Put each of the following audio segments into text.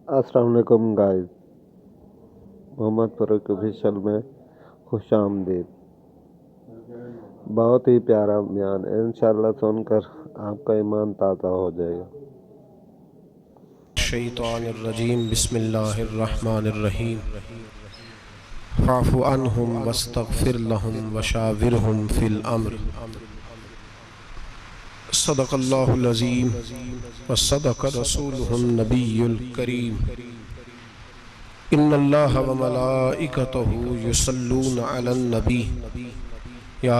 السلام علیکم گائز، محمد فاروق آفیشل میں خوش آمدید۔ بہت ہی پیارا بیان ہے، انشاءاللہ سن کر آپ کا ایمان تازہ ہو جائے گا۔ الشیطان الرجیم، بسم اللہ الرحمن الرحیم۔ فاعف عنہم واستغفر لہم وشاورہم فی الامر۔ صدق اللہ العظیم وصدق رسولہ النبی الکریم۔ ان اللہ وملائکتہ یصلون علی النبی یا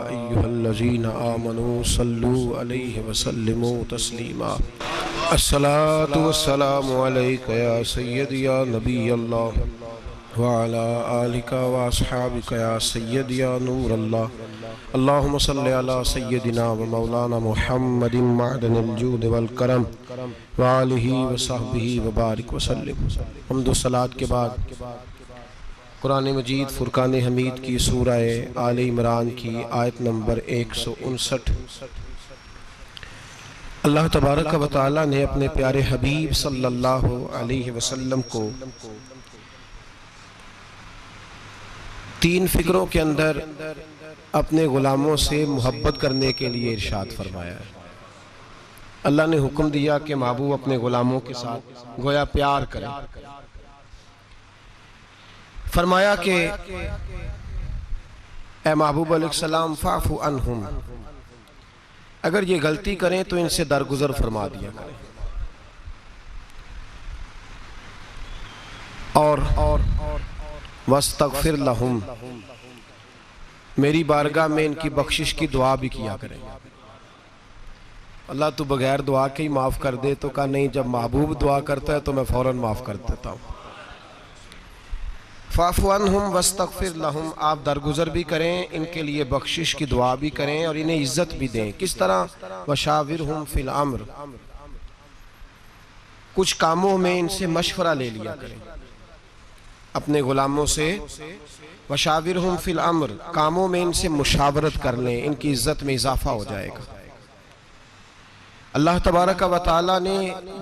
ایہا الذین آمنوا صلوا علیہ وسلموا تسلیما۔ الصلاۃ والسلام علیک یا سیدی یا نبی اللہ وعلی آلک واصحابک یا سیدی یا نور اللہ۔ اللہم صلی علی سیدنا و مولانا محمد معدن الجود والکرم وآلہ وصحبہ وبارک وسلم۔ حمد و صلاۃ کے بعد قرآن مجید فرقان حمید کی سورہ آل عمران کی آیت نمبر 159۔ اللہ تبارک و تعالی نے اپنے پیارے حبیب صلی اللہ علیہ وسلم کو تین فکروں کے اندر اپنے غلاموں سے محبت کرنے کے لیے ارشاد فرمایا ہے۔ اللہ نے حکم دیا کہ محبوب اپنے غلاموں کے ساتھ گویا پیار کرے۔ فرمایا کہ اے محبوب علیہ السلام فاعف عنہم، اگر یہ غلطی کریں تو ان سے درگزر فرما دیا کریں، اور واستغفر لہم، میری بارگاہ میں ان کی بخشش کی دعا بھی کیا کریں۔ اللہ تو بغیر دعا کے ہی معاف کر دے، تو کہا نہیں، جب محبوب دعا کرتا ہے تو میں فوراً معاف کر دیتا ہوں۔ فاعف عنہم واستغفر لہم، آپ درگزر بھی کریں، ان کے لیے بخشش کی دعا بھی کریں اور انہیں عزت بھی دیں۔ کس طرح؟ وشاورہم فی الامر، کچھ کاموں میں ان سے مشورہ لے لیا کریں اپنے غلاموں سے۔ وشاورہم فی الامر، کاموں میں ان سے مشاورت کر لیں، ان کی عزت میں اضافہ ہو جائے گا۔ اللہ تبارک و تعالی نے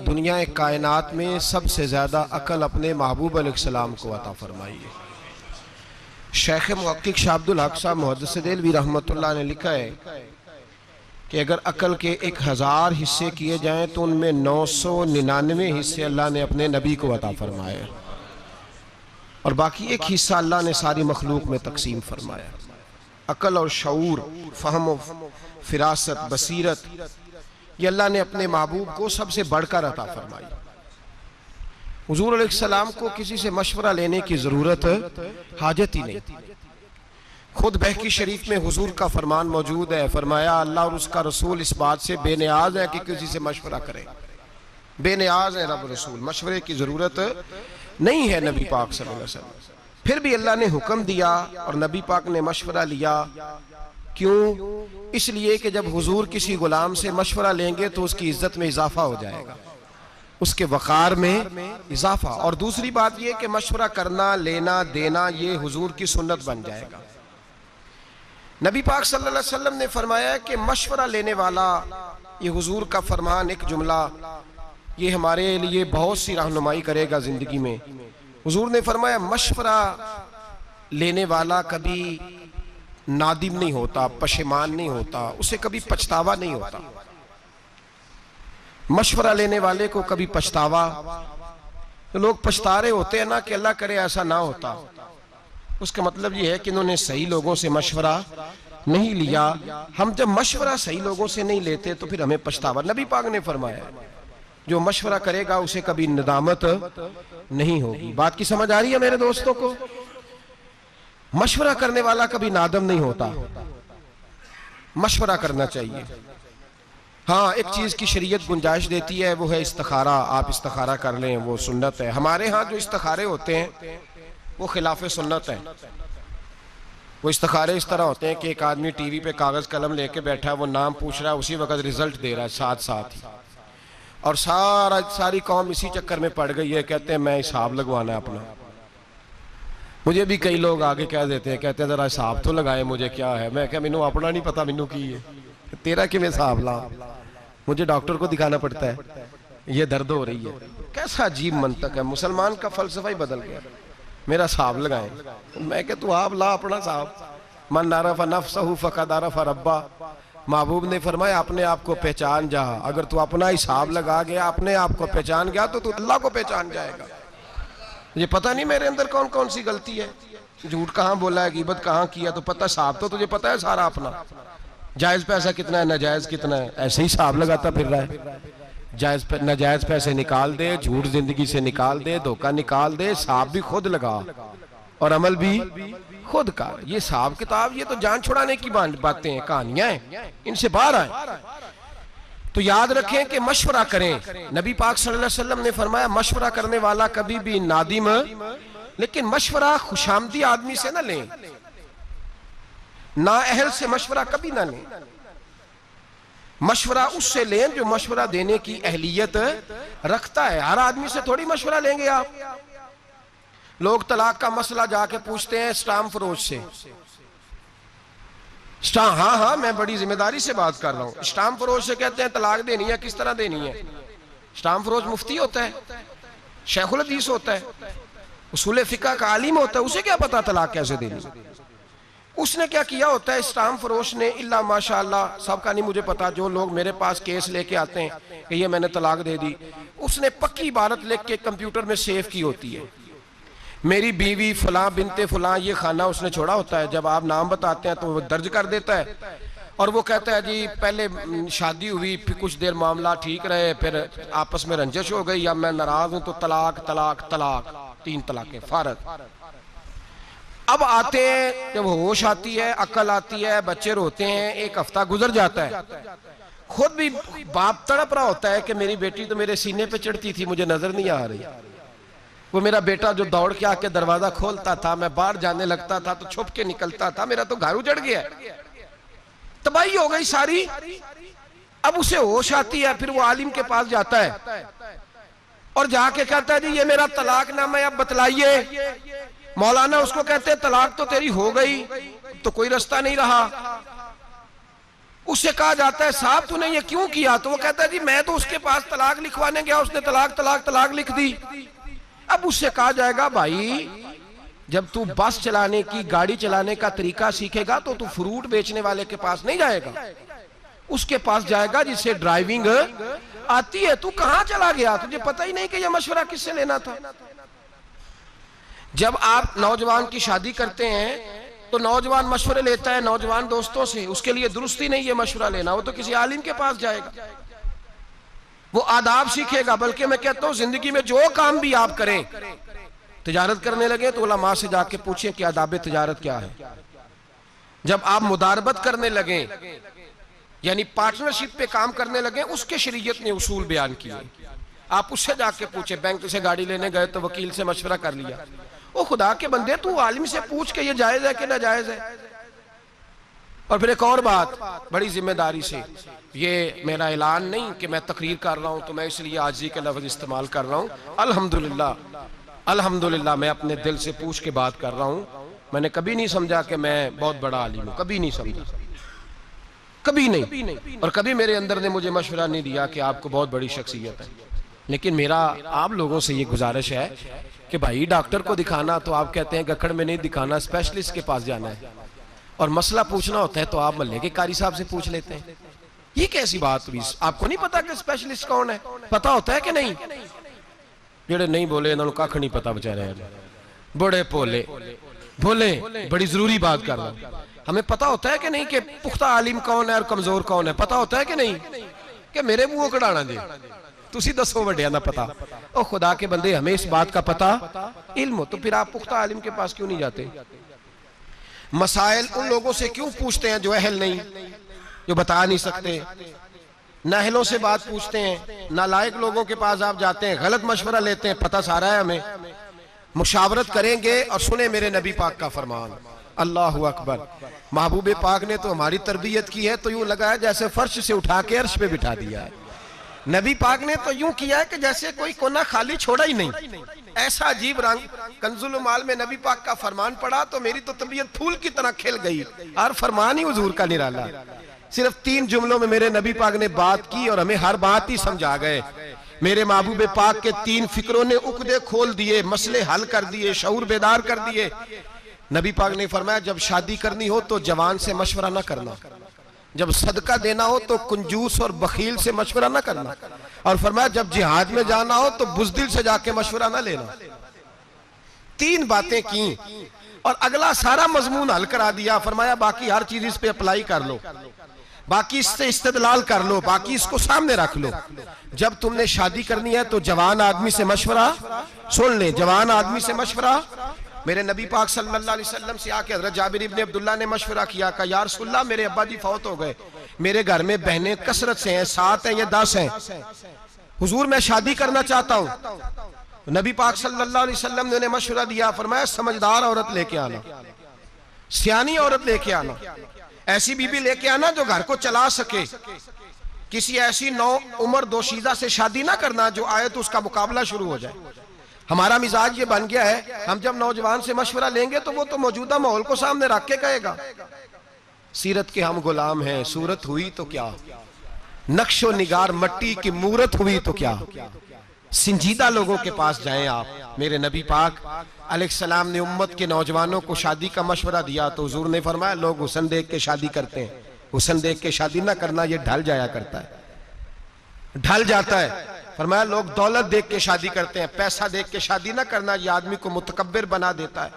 دنیا کائنات میں سب سے زیادہ عقل اپنے محبوب علیہ السلام کو عطا فرمائی ہے۔ شیخ محقق شاہ عبد الحق صاحب محدث دہلوی رحمۃ اللہ نے لکھا ہے کہ اگر عقل کے 1000 حصے کیے جائیں تو ان میں 999 حصے اللہ نے اپنے نبی کو عطا فرمائے اور باقی ایک حصہ اللہ نے ساری مخلوق میں تقسیم فرمایا۔ عقل اور شعور، فہم و فراست، بصیرت، یہ اللہ نے اپنے محبوب کو سب سے بڑھ کر عطا فرمائی۔ حضور علیہ السلام کو کسی سے مشورہ لینے کی ضرورت حاجت ہی نہیں۔ خود بہقی شریف میں حضور کا فرمان موجود ہے، فرمایا اللہ اور اس کا رسول اس بات سے بے نیاز ہے کہ کسی سے مشورہ کریں۔ بے نیاز ہے رب رسول، مشورے کی ضرورت نہیں ہے نبی پاک صلی اللہ علیہ وسلم۔ پھر بھی اللہ نے حکم دیا اور نبی پاک نے مشورہ لیا۔ کیوں؟ اس لیے کہ جب حضور کسی غلام سے مشورہ لیں گے تو اس کی عزت میں اضافہ ہو جائے گا، اس کے وقار میں اضافہ۔ اور دوسری بات یہ کہ مشورہ کرنا، لینا، دینا، یہ حضور کی سنت بن جائے گا۔ نبی پاک صلی اللہ علیہ وسلم نے فرمایا کہ مشورہ لینے والا، یہ حضور کا فرمان، ایک جملہ یہ ہمارے لیے بہت سی رہنمائی کرے گا زندگی میں۔ حضور نے فرمایا مشورہ لینے والا کبھی نادم نہیں ہوتا، پشیمان نہیں ہوتا، اسے کبھی پچھتاوا نہیں ہوتا۔ مشورہ لینے والے کو کبھی پچھتاوا، لوگ پچھتا رہے ہوتے ہیں نا کہ اللہ کرے ایسا نہ ہوتا، اس کا مطلب یہ ہے کہ انہوں نے صحیح لوگوں سے مشورہ نہیں لیا۔ ہم جب مشورہ صحیح لوگوں سے نہیں لیتے تو پھر ہمیں پچھتاوا۔ نبی پاک نے فرمایا جو مشورہ کرے گا اسے کبھی ندامت نہیں ہوگی۔ بات کی سمجھ آ رہی ہے میرے دوستوں کو؟ مشورہ کرنے والا کبھی نادم نہیں ہوتا، مشورہ کرنا چاہیے۔ ہاں، ایک چیز کی شریعت گنجائش دیتی ہے، وہ ہے استخارہ۔ آپ استخارہ کر لیں، وہ سنت ہے۔ ہمارے ہاں جو استخارے ہوتے ہیں وہ خلاف سنت ہے۔ وہ استخارے اس طرح ہوتے ہیں کہ ایک آدمی ٹی وی پہ کاغذ قلم لے کے بیٹھا ہے، وہ نام پوچھ رہا ہے، اسی وقت رزلٹ دے رہا ہے ساتھ ساتھ ہی، اور ساری قوم اسی چکر میں پڑ گئی ہے، کہتے ہیں میں حساب لگوانا ہے اپنا۔ مجھے بھی کئی لوگ آگے کہہ دیتے ہیں، کہتے ہیں ذرا حساب تو لگائے، مجھے کیا ہے؟ میں کہا مینوں اپنا نہیں پتا، مینوں کی ہے، تیرا کیویں حساب لا؟ مجھے ڈاکٹر کو دکھانا پڑتا ہے۔ یہ درد ہو رہی ہے. کیسا عجیب منطق ہے, مسلمان کا فلسفہ ہی بدل گیا. میرا صاحب لگائیں. میں کہ تو آپ لا اپنا صاحب. من عرف نفسہ فقد عرف ربہ. محبوب نے فرمایا اپنے آپ کو پہچان جا. اگر تو اپنا حساب لگا گیا, اپنے آپ کو پہچان گیا, تو اللہ کو پہچان جائے گا. یہ پتہ نہیں میرے اندر کون کون سی غلطی ہے, جھوٹ کہاں بولا ہے, غیبت کہاں کیا, تو پتہ صاحب تو تجھے پتہ ہے سارا اپنا. جائز پیسہ کتنا ہے, ناجائز کتنا ہے, ایسے ہی حساب لگاتا پھر رہا ہے. ناجائز پیسے نکال دے, جھوٹ زندگی سے نکال دے, دھوکہ نکال دے, حساب بھی خود لگا اور عمل بھی خود کر. یہ حساب کتاب, یہ تو جان چھڑانے کی باتیں ہیں, کہانیاں ہیں, ان سے باہر آئیں. تو یاد رکھیں کہ مشورہ کریں. نبی پاک صلی اللہ علیہ وسلم نے فرمایا مشورہ کرنے والا کبھی بھی نادم, لیکن مشورہ خوشامدی آدمی سے نہ لیں, نااہل سے مشورہ کبھی نہ لیں. مشورہ اس سے لیں جو مشورہ دینے کی اہلیت رکھتا ہے. ہر آدمی سے تھوڑی مشورہ لیں گے آپ. لوگ طلاق کا مسئلہ جا کے پوچھتے ہیں اسٹام فروش سے. ہاں میں بڑی ذمہ داری سے بات کر رہا ہوں. اسٹام فروش سے کہتے ہیں طلاق دینی ہے, کس طرح دینی ہے. اسٹام فروش مفتی ہوتا ہے, شیخ الحدیث ہوتا ہے, اصول فقہ کا عالم ہوتا ہے, اسے کیا پتا طلاق کیسے دینی. اس نے کیا کیا ہوتا ہے اسٹام فروش نے, اللہ ماشاءاللہ سب کا نہیں مجھے پتا, جو لوگ میرے پاس کیس لے کے آتے ہیں کہ یہ میں نے طلاق دے دی, اس نے پکی عبارت لکھ کے کمپیوٹر میں سیو کی ہوتی ہے. میری بیوی فلاں بنت فلاں, یہ خانہ اس نے چھوڑا ہوتا ہے. جب آپ نام بتاتے ہیں تو وہ درج کر دیتا ہے, اور وہ کہتا ہے جی پہلے شادی ہوئی, پھر کچھ دیر معاملہ ٹھیک رہے, پھر آپس میں رنجش ہو گئی, اب میں ناراض ہوں تو طلاق طلاق طلاق, 3 طلاقیں فارغ. اب آتے ہیں, جب ہوش آتی ہے, عقل آتی ہے, بچے روتے ہیں, 1 ہفتہ گزر جاتا ہے. خود بھی باپ تڑپ رہا ہوتا ہے کہ میری بیٹی تو میرے سینے پہ چڑھتی تھی, مجھے نظر نہیں آ رہی. وہ میرا بیٹا جو دوڑ کے آ کے دروازہ کھولتا تھا, میں باہر جانے لگتا تھا تو چھپ کے نکلتا تھا, میرا تو گھر اجڑ گیا. تباہی ہو گئی ساری. اب اسے ہوش آتی ہے, پھر وہ عالم کے پاس جاتا ہے اور جا کے کہتا ہے جی یہ میرا طلاق نامہ ہے, اب بتلائیے. مولانا اس کو کہتے ہیں طلاق تو تیری ہو گئی, تو کوئی رستہ نہیں رہا. اس سے کہا جاتا ہے صاحب تو نے یہ کیوں کیا, تو وہ کہتا ہے جی میں تو اس کے پاس طلاق لکھوانے گیا, اس نے طلاق طلاق طلاق لکھ دی. اب اس سے کہا جائے گا بھائی جب تو بس چلانے کی, گاڑی چلانے کا طریقہ سیکھے گا تو فروٹ بیچنے والے کے پاس نہیں جائے گا, اس کے پاس جائے گا جس سے ڈرائیونگ آتی ہے. تو کہاں چلا گیا, تجھے پتہ ہی نہیں کہ یہ مشورہ کس سے لینا تھا. جب آپ نوجوان کی شادی کرتے ہیں تو نوجوان مشورے لیتا ہے نوجوان دوستوں سے, اس کے لیے درست ہی نہیں یہ مشورہ لینا, وہ تو کسی عالم کے پاس جائے گا, وہ آداب سیکھے گا. بلکہ میں کہتا ہوں زندگی میں جو کام بھی آپ کریں, تجارت کرنے لگے تو علماء سے جا کے پوچھیں کہ آداب تجارت کیا ہے. جب آپ مداربت کرنے لگیں, یعنی پارٹنرشپ پہ کام کرنے لگیں, اس کے شریعت نے اصول بیان کیے, آپ اس سے جا کے پوچھیں. بینک سے گاڑی لینے گئے تو وکیل سے مشورہ کر لیا, او خدا کے بندے تو عالم سے پوچھ کہ یہ جائز ہے کہ ناجائز ہے. اور پھر ایک اور بات بڑی ذمہ داری سے, یہ میرا اعلان نہیں کہ میں تقریر کر رہا ہوں تو میں اس لیے عاجزی کے لفظ استعمال کر رہا ہوں. الحمدللہ میں اپنے دل سے پوچھ کے بات کر رہا ہوں. میں نے کبھی نہیں سمجھا کہ میں بہت بڑا عالم ہوں, کبھی نہیں سمجھا, کبھی نہیں. اور کبھی میرے اندر نے مجھے مشورہ نہیں دیا کہ آپ کو بہت بڑی شخصیت ہے. لیکن میرا آپ لوگوں سے یہ گزارش ہے کہ بھائی ڈاکٹر کو دکھانا تو آپ کہتے ہیں گکھڑ میں نہیں دکھانا, اسپیشلسٹ کے پاس جانا ہے. اور مسئلہ پوچھنا ہوتا ہے تو آپ محلے کے قاری صاحب سے پوچھ لیتے ہیں. یہ کیسی بات ہوئی, آپ کو نہیں پتا کہ اسپیشلسٹ کون ہے, پتا ہوتا ہے کہ نہیں. جڑے نہیں بولے انہوں نے کاکھ نہیں پتا بچارے, بڑے پولے بولے, بڑی ضروری بات کر رہا ہوں. ہمیں پتا ہوتا ہے کہ نہیں کہ پختہ عالم کون ہے اور کمزور کون ہے, پتا ہوتا ہے کہ نہیں کہ میرے منہ کڑانا جی تسی دسو وڈیا نہ پتا. او خدا کے بندے ہمیں اس بات کا پتا علم ہو تو پھر آپ پختہ عالم کے پاس کیوں نہیں جاتے. مسائل ان لوگوں سے کیوں پوچھتے ہیں جو اہل نہیں, جو بتا نہیں سکتے. نااہلوں سے بات پوچھتے ہیں, نالائق لوگوں کے پاس آپ جاتے ہیں, غلط مشورہ لیتے ہیں. پتہ سارا ہے ہمیں. مشاورت کریں گے اور سنیں میرے نبی پاک کا فرمان. اللہ اکبر. محبوب پاک نے تو ہماری تربیت کی ہے تو یوں لگا ہے جیسے فرش سے اٹھا کے عرش پہ بٹھا دیا ہے. نبی پاک نے تو یوں کیا ہے کہ جیسے کوئی کونا خالی چھوڑا ہی نہیں. ایسا عجیب رنگ. کنز المال میں نبی پاک کا فرمان پڑھا تو میری تو طبیعت پھول کی طرح کھل گئی. اور فرمان ہی حضور کا نرالا. صرف 3 جملوں میں میرے نبی پاک نے بات کی اور ہمیں ہر بات ہی سمجھا گئے. میرے محبوب پاک کے 3 فکروں نے عقدے کھول دیے، مسئلے حل کر دیے، شعور بیدار کر دیے۔ نبی پاک نے فرمایا جب شادی کرنی ہو تو جوان سے مشورہ نہ کرنا، جب صدقہ دینا ہو تو کنجوس اور بخیل سے مشورہ نہ کرنا، اور فرمایا جب جہاد میں جانا ہو تو بزدل سے جا کے مشورہ نہ لینا۔ 3 باتیں کی اور اگلا سارا مضمون حل کرا دیا۔ فرمایا باقی ہر چیز اس پہ اپلائی کر لو، باقی اس سے استدلال کر لو، باقی اس کو سامنے رکھ لو۔ جب تم نے شادی کرنی ہے تو جوان آدمی سے مشورہ سن لیں، جوان آدمی سے مشورہ۔ میرے نبی پاک صلی اللہ علیہ وسلم سے آکے حضرت جابر ابن عبداللہ نے مشورہ کیا کہ یا رسول اللہ میرے ابا جی فوت ہو گئے، میرے گھر میں بہنیں کثرت سے ہیں، 7 ہیں یا 10 ہیں، حضور میں شادی کرنا چاہتا ہوں۔ نبی پاک صلی اللہ علیہ وسلم نے انہیں مشورہ دیا، فرمایا سمجھدار عورت لے کے آنا، سیانی عورت لے کے آنا، ایسی بیوی لے کے آنا جو گھر کو چلا سکے، کسی ایسی نو عمر دوشیزہ سے شادی نہ کرنا جو آئے تو اس کا مقابلہ شروع ہو جائے۔ ہمارا مزاج یہ بن گیا ہے، ہم جب نوجوان سے مشورہ لیں گے تو وہ تو موجودہ ماحول کو سامنے رکھ کے کہے گا سیرت کے ہم غلام ہیں، صورت ہوئی تو کیا، نقش و نگار مٹی کی مورت ہوئی تو کیا۔ سنجیدہ لوگوں کے پاس جائیں آپ۔ میرے نبی پاک علیہ السلام نے امت کے نوجوانوں کو شادی کا مشورہ دیا تو حضور نے فرمایا لوگ حسن دیکھ کے شادی کرتے ہیں، حسن دیکھ کے شادی نہ کرنا، یہ ڈھل جایا کرتا ہے، ڈھل جاتا ہے۔ فرمایا لوگ دولت دیکھ کے شادی کرتے ہیں، پیسہ دیکھ کے شادی نہ کرنا، یہ آدمی کو متکبر بنا دیتا ہے۔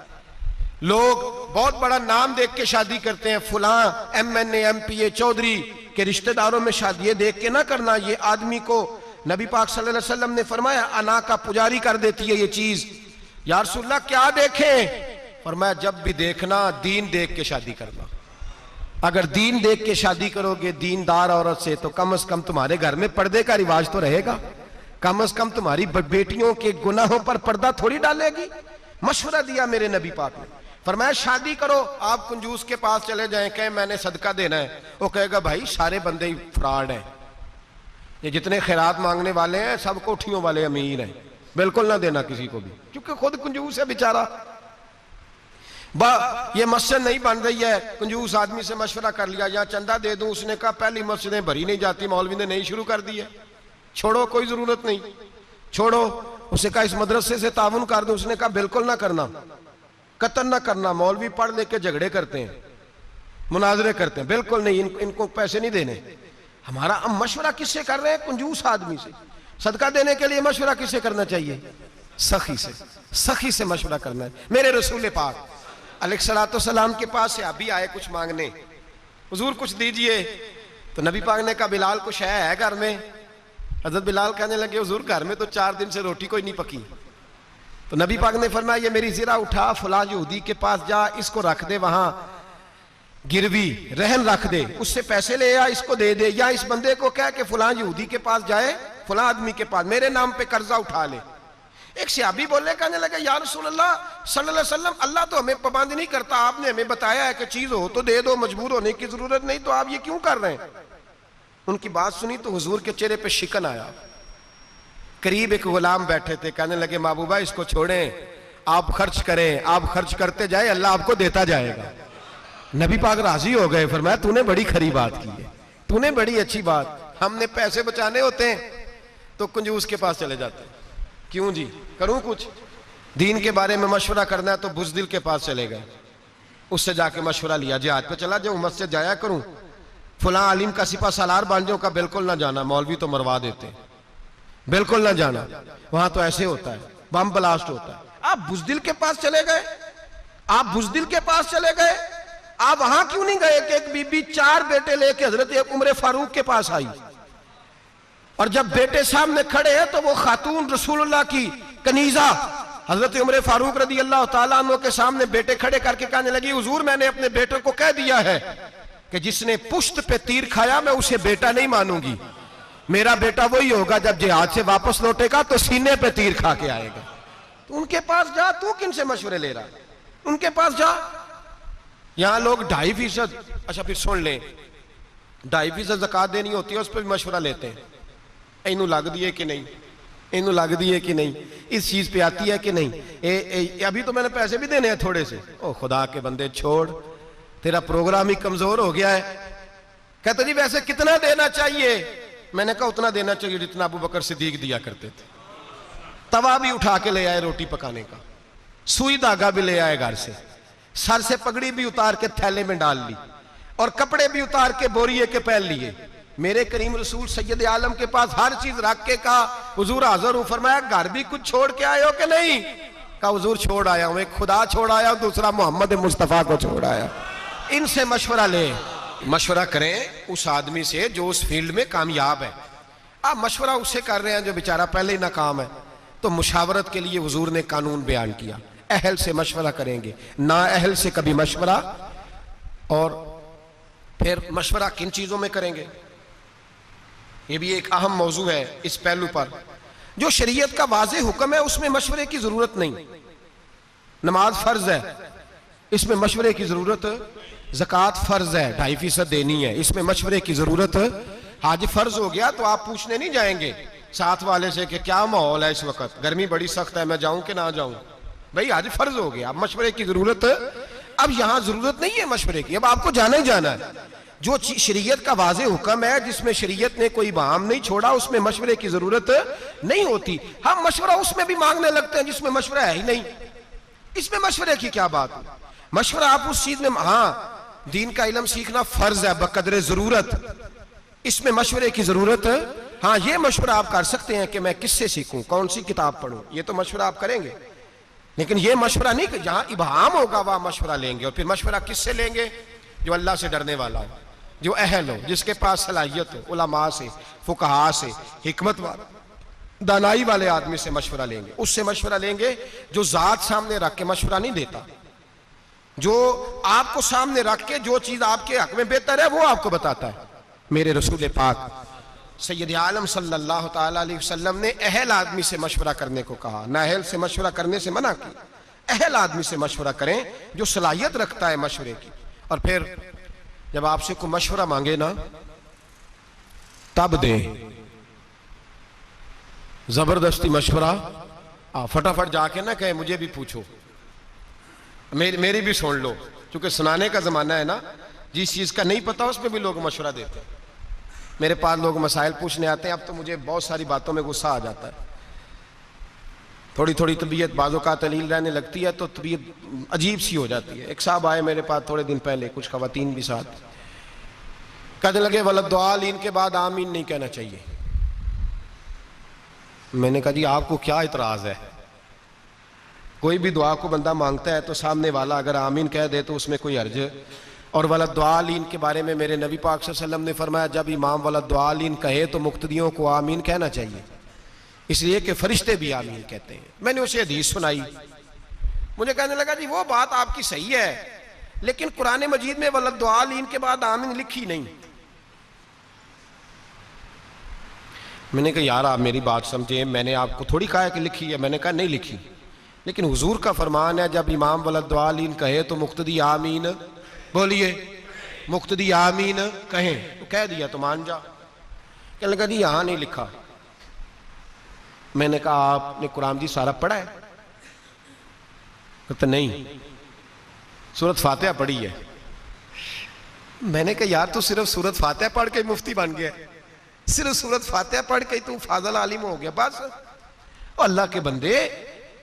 لوگ بہت بڑا نام دیکھ کے شادی کرتے ہیں، فلاں MNA MPA چودھری کے رشتہ داروں میں شادی دیکھ کے نہ کرنا، یہ آدمی کو نبی پاک صلی اللہ علیہ وسلم نے فرمایا انا کا پجاری کر دیتی ہے یہ چیز۔ یا رسول اللہ کیا دیکھیں؟ فرمایا جب بھی دیکھنا دین دیکھ کے شادی کرنا، اگر دین دیکھ کے شادی کرو گے دیندار عورت سے تو کم از کم تمہارے گھر میں پردے کا رواج تو رہے گا، کم از کم تمہاری بیٹیوں کے گناہوں پر پردہ تھوڑی ڈالے گی۔ مشورہ دیا میرے نبی پاک نے، فرمایا شادی کرو، آپ کنجوس کے پاس چلے جائیں کہیں میں نے صدقہ دینا ہے، وہ کہے گا بھائی سارے بندے ہی فراڈ ہیں، یہ جتنے خیرات مانگنے والے ہیں سب کوٹھیوں والے امیر ہیں، بالکل نہ دینا کسی کو بھی، کیونکہ خود کنجوس ہے بیچارہ۔ یہ مسجد نہیں بن رہی ہے، کنجوس آدمی سے مشورہ کر لیا یا چندہ دے دوں، اس نے کہا پہلی مسجدیں بھری نہیں جاتی، مولوی نے نہیں شروع کر دی ہے، چھوڑو کوئی ضرورت نہیں، چھوڑو۔ اس نے کہا اس مدرسے سے تعاون کر دوں، اس نے کہا بالکل نہ کرنا، قطن نہ کرنا، مولوی پڑھ لے کے جھگڑے کرتے ہیں، مناظرے کرتے ہیں، بالکل نہیں، ان کو پیسے نہیں دینے۔ ہمارا ہم مشورہ کس سے کر رہے ہیں؟ کنجوس آدمی سے۔ صدقہ دینے کے لیے مشورہ کس سے کرنا چاہیے؟ سخی سے، سخی سے مشورہ کرنا ہے۔ میرے رسول پاک علیہ السلام کے پاس صحابی آئے کچھ مانگنے، حضور کچھ دیجئے، تو نبی پاک نے کہا بلال کچھ ہے گھر میں؟ حضرت بلال کہنے لگے حضور گھر میں تو 4 دن سے روٹی کوئی نہیں پکی۔ تو نبی پاک نے فرمایا یہ میری زرہ اٹھا فلاں یہودی کے پاس جا، اس کو رکھ دے وہاں گروی رہن رکھ دے، اس سے پیسے لے آ اس کو دے دے، یا اس بندے کو کہہ کہ فلاں یہودی کے پاس جائے، فلاں آدمی کے پاس میرے نام پہ قرضہ اٹھا لے۔ ایک صحابی بولے کہنے لگے یا رسول اللہ صلی اللہ علیہ وسلم اللہ تو ہمیں پابند نہیں کرتا، آپ نے ہمیں بتایا ہے کہ چیز ہو تو دے دو، مجبور ہونے کی ضرورت نہیں، تو آپ یہ کیوں کر رہے ہیں؟ ان کی بات سنی تو حضور کے چہرے پہ شکن آیا۔ قریب ایک غلام بیٹھے تھے، کہنے لگے محبوبہ اس کو چھوڑیں، آپ خرچ کریں، آپ خرچ کرتے جائیں اللہ آپ کو دیتا جائے گا۔ نبی پاک راضی ہو گئے، فرمایا تو نے بڑی کھری بات کی ہے، تو نے بڑی اچھی بات، ہم نے پیسے بچانے ہوتے ہیں تو کنجوس کے پاس چلے جاتے ہیں، کیوں جی کروں کچھ؟ دین کے بارے میں مشورہ کرنا ہے تو بزدل کے پاس چلے گئے، اس سے جا کے مشورہ لیا، جہاد پہ چلا جاؤں، مسجد جایا کروں، فلاں عالم کا سپہ سالار بن جاؤں، کا بالکل نہ جانا، مولوی تو مروا دیتے ہیں، بالکل نہ جانا، وہاں تو ایسے ہوتا ہے، بم بلاسٹ ہوتا ہے۔ آپ بزدل کے پاس چلے گئے، آپ بزدل کے پاس چلے گئے، آپ وہاں کیوں نہیں گئے کہ ایک بی بی 4 بیٹے لے کے حضرت عمر فاروق کے پاس آئی، اور جب بیٹے سامنے کھڑے ہیں تو وہ خاتون رسول اللہ کی کنیزہ حضرت عمر فاروق رضی اللہ تعالیٰ عنہ کے سامنے بیٹے کھڑے کر کے کہنے لگی حضور میں نے اپنے بیٹے کو کہہ دیا ہے کہ جس نے پشت پہ تیر کھایا میں اسے بیٹا نہیں مانوں گی، میرا بیٹا وہی ہوگا جب جہاد سے واپس لوٹے گا تو سینے پہ تیر کھا کے آئے گا۔ تو ان کے پاس جا، تو کن سے مشورے لے رہا؟ ان کے پاس جا۔ یہاں لوگ 2.5%، اچھا پھر سن لیں، 2.5% زکوٰۃ دینی ہوتی ہے، اس پہ بھی مشورہ لیتے ہیں، اینو لگ دیے کہ نہیں، اینو لگ دیے کہ نہیں، اس چیز پہ آتی ہے کہ نہیں، ابھی تو میں نے پیسے بھی دینے ہیں تھوڑے سے۔ او خدا کے بندے چھوڑ، تیرا پروگرام ہی کمزور ہو گیا ہے۔ کہتے جی ویسے کتنا دینا چاہیے؟ میں نے کہا اتنا دینا چاہیے جتنا ابو بکر صدیق دیا کرتے تھے. توا بھی اٹھا کے لے آئے روٹی پکانے کا, سوئی دھاگا بھی لے آئے گھر سے, سر سے پگڑی بھی اتار کے تھیلے میں ڈال لی, اور کپڑے بھی اتار کے بوریے کے پہن لیے. میرے کریم رسول سید عالم کے پاس ہر چیز رکھ کے کہا حضور حاضر ہوں. فرمایا گھر بھی کچھ چھوڑ کے آئے ہو کہ نہیں؟ کہا حضور چھوڑ آیا ہوں, ایک خدا چھوڑ آیا ہوں, دوسرا محمد مصطفیٰ کو چھوڑ آیا. ان سے مشورہ لیں, مشورہ کریں اس آدمی سے جو اس فیلڈ میں کامیاب ہے. آپ مشورہ اس سے کر رہے ہیں جو بیچارہ پہلے ہی ناکام ہے. تو مشاورت کے لیے حضور نے قانون بیان کیا, اہل سے مشورہ کریں گے, نا اہل سے کبھی مشورہ. اور پھر مشورہ کن چیزوں میں کریں گے, یہ بھی ایک اہم موضوع ہے. اس پہلو پر جو شریعت کا واضح حکم ہے اس میں مشورے کی ضرورت نہیں. نماز فرض ہے, اس میں مشورے کی ضرورت. زکوٰۃ فرض ہے, 2.5% دینی ہے, اس میں مشورے کی ضرورت. حج فرض ہو گیا تو آپ پوچھنے نہیں جائیں گے ساتھ والے سے کہ کیا ماحول ہے اس وقت, گرمی بڑی سخت ہے, میں جاؤں کہ نہ جاؤں. بھئی حج فرض ہو گیا, اب مشورے کی ضرورت. اب یہاں ضرورت نہیں ہے مشورے کی, اب آپ کو جانا ہی جانا ہے. جو شریعت کا واضح حکم ہے جس میں شریعت نے کوئی ابہام نہیں چھوڑا اس میں مشورے کی ضرورت نہیں ہوتی. ہم مشورہ اس میں بھی مانگنے لگتے ہیں جس میں مشورہ ہے ہی نہیں. اس میں مشورے کی کیا بات ہے؟ مشورہ آپ اس چیز میں, ہاں دین کا علم سیکھنا فرض ہے بقدر ضرورت, اس میں مشورے کی ضرورت. ہاں یہ مشورہ آپ کر سکتے ہیں کہ میں کس سے سیکھوں, کون سی کتاب پڑھوں, یہ تو مشورہ آپ کریں گے. لیکن یہ مشورہ نہیں کہ جہاں ابہام ہوگا وہاں مشورہ لیں گے. اور پھر مشورہ کس سے لیں گے؟ جو اللہ سے ڈرنے والا ہو, جو اہل ہو, جس کے پاس صلاحیت ہو. علماء سے, فقہاء سے, حکمت والے, دانائی والے آدمی سے مشورہ لیں گے. اس سے مشورہ لیں گے جو ذات سامنے رکھ کے مشورہ نہیں دیتا, جو آپ کو سامنے رکھ کے جو چیز آپ کے حق میں بہتر ہے وہ آپ کو بتاتا ہے. میرے رسول پاک سید عالم صلی اللہ تعالی علیہ وسلم نے اہل آدمی سے مشورہ کرنے کو کہا, نہ اہل سے مشورہ کرنے سے منع کی. اہل آدمی سے مشورہ کریں جو صلاحیت رکھتا ہے مشورے کی. اور پھر جب آپ سے کوئی مشورہ مانگے نا تب دیں, زبردستی مشورہ فٹافٹ جا کے نہ کہیں مجھے بھی پوچھو, میری بھی سن لو. چونکہ سنانے کا زمانہ ہے نا, جس چیز کا نہیں پتا اس پہ بھی لوگ مشورہ دیتے ہیں. میرے پاس لوگ مسائل پوچھنے آتے ہیں, اب تو مجھے بہت ساری باتوں میں غصہ آ جاتا ہے. تھوڑی تھوڑی طبیعت بعض اوقات تلیل رہنے لگتی ہے تو طبیعت عجیب سی ہو جاتی ہے. ایک صاحب آئے میرے پاس تھوڑے دن پہلے, کچھ خواتین بھی ساتھ, کہنے لگے ولدعالین کے بعد آمین نہیں کہنا چاہیے. میں نے کہا جی آپ کو کیا اعتراض ہے؟ کوئی بھی دعا کو بندہ مانگتا ہے تو سامنے والا اگر آمین کہہ دے تو اس میں کوئی حرج. اور ولدعالین کے بارے میں میرے نبی پاک صلی اللہ علیہ وسلم نے فرمایا جب امام ولدعالین کہے تو مقتدیوں کو آمین کہنا چاہیے, اس لیے کہ فرشتے بھی آمین کہتے ہیں. میں نے اسے حدیث سنائی, مجھے کہنے لگا جی وہ بات آپ کی صحیح ہے لیکن قرآن مجید میں ولدعالین کے بعد آمین لکھی نہیں. میں نے کہا یار آپ میری بات سمجھیں, میں نے آپ کو تھوڑی کہا کہ لکھی ہے. میں نے کہا نہیں لکھی, لیکن حضور کا فرمان ہے جب امام ولدعالین کہے تو مقتدی آمین, بولیے مقتدی آمین کہیں, تو کہہ دیا تو مان جا. کہنے لگا جی یہاں نہیں لکھا. میں نے کہا آپ نے قرآن جی سارا پڑھا ہے؟ کہتا نہیں, سورۃ فاتحہ پڑھی ہے. میں نے کہا یار تو صرف سورۃ فاتحہ پڑھ کے مفتی بن گیا, صرف سورۃ فاتحہ پڑھ کے تو فاضل عالم ہو گیا بس. اللہ کے بندے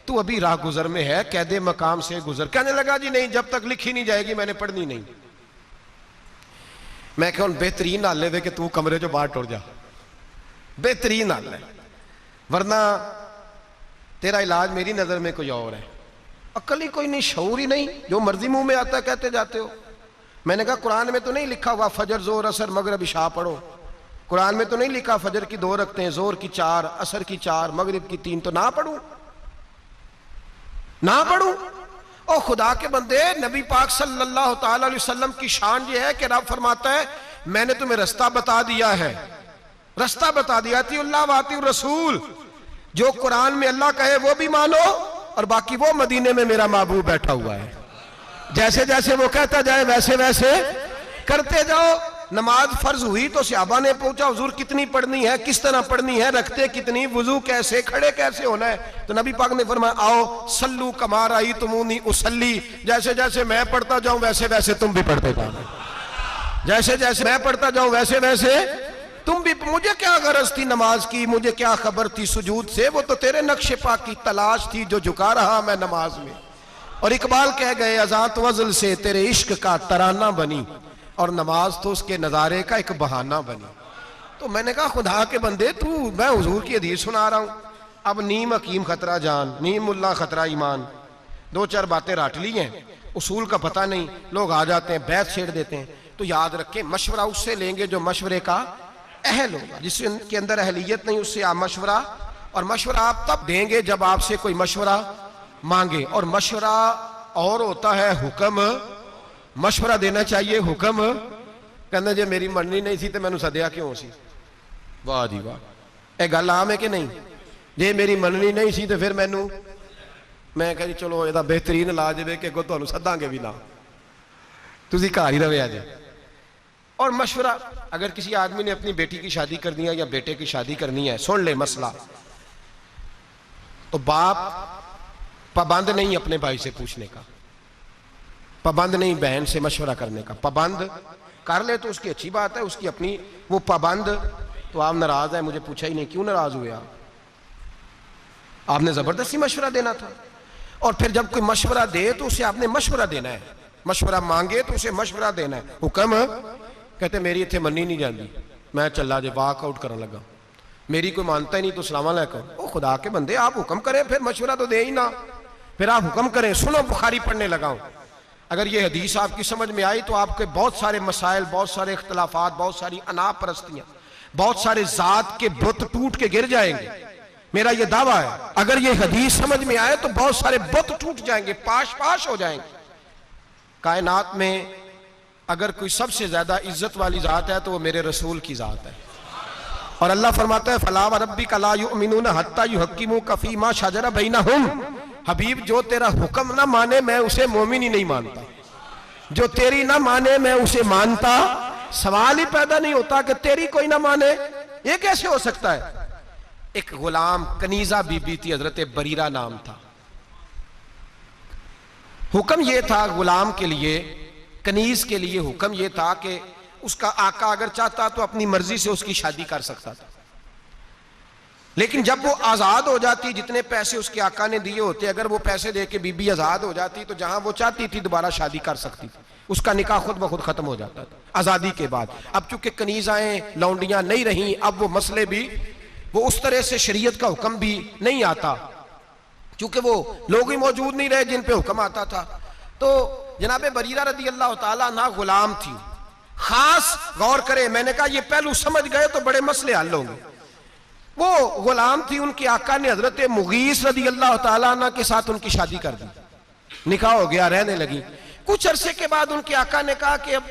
تو ابھی راہ گزر میں ہے, قید مقام سے گزر. کہنے لگا جی نہیں جب تک لکھی نہیں جائے گی میں نے پڑھنی نہیں. میں کہا بہترین حال ہے کہ تو کمرے جو باہر ٹوڑ جا, بہترین حال ہے, ورنہ تیرا علاج میری نظر میں کوئی اور ہے. عقل ہی کوئی نہیں, شعور ہی نہیں, جو مرضی منہ میں آتا ہے کہتے جاتے ہو. میں نے کہا قرآن میں تو نہیں لکھا ہوا فجر زور اثر مغرب عشاء پڑھو, قرآن میں تو نہیں لکھا فجر کی 2 رکعتیں, زور کی 4, عصر کی 4, مغرب کی 3, تو نہ پڑھوں نہ پڑھوں. او خدا کے بندے, نبی پاک صلی اللہ تعالی علیہ وسلم کی شان یہ ہے کہ رب فرماتا ہے میں نے تمہیں رستہ بتا دیا ہے, رستہ بتا دیا. اطیعوا اللہ واطیعوا الرسول, جو قرآن میں اللہ کہے وہ بھی مانو, اور باقی وہ مدینے میں میرا محبوب بیٹھا ہوا ہے, جیسے جیسے وہ کہتا جائے ویسے ویسے کرتے جاؤ. نماز فرض ہوئی تو صحابہ نے پوچھا حضور کتنی پڑھنی ہے, کس طرح پڑھنی ہے, رکھتے کتنی, وضو کیسے, کھڑے کیسے ہونا ہے؟ تو نبی پاک نے فرمایا آؤ صلو کما رأیتمونی اصلی, جیسے جیسے میں پڑھتا جاؤں ویسے ویسے تم بھی پڑھتے جاؤ, جیسے جیسے میں پڑھتا جاؤں ویسے ویسے تم بھی مجھے کیا غرض تھی نماز کی, مجھے کیا خبر تھی سجود سے, وہ تو تیرے نقش پا کی تلاش تھی جو جھکا رہا میں نماز میں. اور اقبال کہہ گئے اذان تو وزل سے تیرے عشق کا ترانہ بنی, اور نماز تو اس کے نظارے کا ایک بہانہ بنی. تو میں نے کہا خدا کے بندے میں حضور کی حدیث سنا رہا ہوں, اب نیم حکیم خطرہ جان, نیم اللہ خطرہ ایمان, دو چار باتیں رٹ لی ہیں, اصول کا پتہ نہیں, لوگ آ جاتے ہیں بیعت چھیڑ دیتے ہیں. تو یاد رکھیں مشورہ اس سے لیں گے جو مشورے کا اہل ہوگا, جس کے اندر اہلیت نہیں اس سے آپ مشورہ, اور مشورہ آپ تب دیں گے جب آپ سے کوئی مشورہ مانگے. اور مشورہ اور ہوتا ہے حکم, مشورہ دینا چاہیے حکم, کہنا جی میری مننی نہیں تھی تو میں نے سدیا کیوں سی. واہ جی واہ, اے گل عام ہے کہ نہیں, جی میری مننی نہیں سی تو پھر میں کہا جی چلو یہ بہترین علاج ہے کہ اگوں تمہیں سداں گے بھی نہ, تسی گھر ہی رہے جی. اور مشورہ اگر کسی آدمی نے اپنی بیٹی کی شادی کرنی ہے یا بیٹے کی شادی کرنی ہے, سن لے مسئلہ, تو باپ پابند نہیں اپنے بھائی سے پوچھنے کا, پابند نہیں بہن سے مشورہ کرنے کا, پابند کر لے تو اس کی اچھی بات ہے, اس کی اپنی, وہ پابند تو آپ ناراض ہیں مجھے پوچھا ہی نہیں, کیوں ناراض ہوئے آپ نے زبردستی مشورہ دینا تھا. اور پھر جب کوئی مشورہ دے تو اسے آپ نے مشورہ دینا ہے, مشورہ مانگے تو اسے مشورہ دینا ہے. حکم کہتے میری اتھے منی نہیں جاندی, میں چلا جے واک آؤٹ کرنے لگا, میری کوئی مانتا ہی نہیں تو السلام علیکم. او خدا کے بندے آپ حکم کریں, پھر مشورہ تو دے ہی نہ, پھر آپ حکم کریں. سنو بخاری پڑھنے لگا ہوں, اگر یہ حدیث آپ کی سمجھ میں آئی تو آپ کے بہت سارے مسائل, بہت سارے اختلافات, بہت ساری انا پرستیاں, بہت سارے ذات کے بت ٹوٹ کے گر جائیں گے. میرا یہ دعویٰ ہے اگر یہ حدیث سمجھ میں آئے تو بہت سارے بت ٹوٹ جائیں گے, پاش ہو جائیں گے. کائنات میں اگر کوئی سب سے زیادہ عزت والی ذات ہے تو وہ میرے رسول کی ذات ہے. اور اللہ فرماتا ہے فَلَا وَرَبِّكَ لَا يُؤْمِنُونَ حَتَّى يُحَكِّمُوكَ فِي مَا شَجَرَ بَيْنَهُمْ. حبیب جو تیرا حکم نہ مانے میں اسے مومن ہی نہیں مانتا, جو تیری نہ مانے میں اسے مانتا. سوال ہی پیدا نہیں ہوتا کہ تیری کوئی نہ مانے, یہ کیسے ہو سکتا ہے. ایک غلام کنیزہ بی بی تھی, حضرت بریرہ نام تھا. حکم یہ تھا غلام کے لیے, کنیز کے لیے حکم یہ تھا کہ اس کا آقا اگر چاہتا تو اپنی مرضی سے اس کی شادی کر سکتا تھا, لیکن جب وہ آزاد ہو جاتی, جتنے پیسے اس کے آقا نے دیے ہوتے, اگر وہ پیسے دے کے بی بی آزاد ہو جاتی تو جہاں وہ چاہتی تھی دوبارہ شادی کر سکتی تھی, اس کا نکاح خود بخود ختم ہو جاتا تھا آزادی کے بعد. اب چونکہ کنیزائیں لونڈیاں نہیں رہیں, اب وہ مسئلے بھی, وہ اس طرح سے شریعت کا حکم بھی نہیں آتا, چونکہ وہ لوگ ہی موجود نہیں رہے جن پہ حکم آتا تھا. تو جناب بریرہ رضی اللہ تعالیٰ عنہ غلام تھی. خاص غور کرے, میں نے کہا یہ پہلو سمجھ گئے تو بڑے مسئلے حل ہوں گے. وہ غلام تھی, ان کے آقا نے حضرت مغیث رضی اللہ تعالیٰ عنہ کے ساتھ ان کی شادی کر دی, نکاح ہو گیا, رہنے لگی. کچھ عرصے کے بعد ان کے آقا نے کہا کہ اب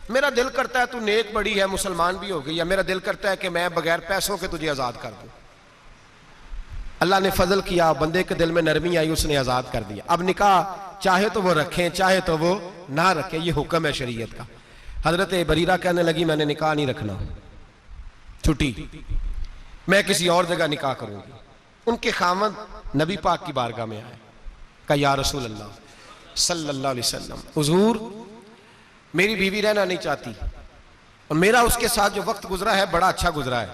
میرا دل کرتا ہے تو نیک بڑی ہے, مسلمان بھی ہو گئی, یا میرا دل کرتا ہے کہ میں بغیر پیسوں کے تجھے آزاد کر دوں. اللہ نے فضل کیا, بندے کے دل میں نرمی آئی, اس نے آزاد کر دیا. اب نکاح چاہے تو وہ رکھیں چاہے تو وہ نہ رکھیں, یہ حکم ہے شریعت کا. حضرت بریرہ کہنے لگی میں نے نکاح نہیں رکھنا, چھٹی, میں کسی اور جگہ نکاح کروں گی. ان کے خاوند نبی پاک کی بارگاہ میں آئے, کہا یا رسول اللہ صلی اللہ علیہ وسلم, حضور میری بیوی رہنا نہیں چاہتی اور میرا اس کے ساتھ جو وقت گزرا ہے بڑا اچھا گزرا ہے,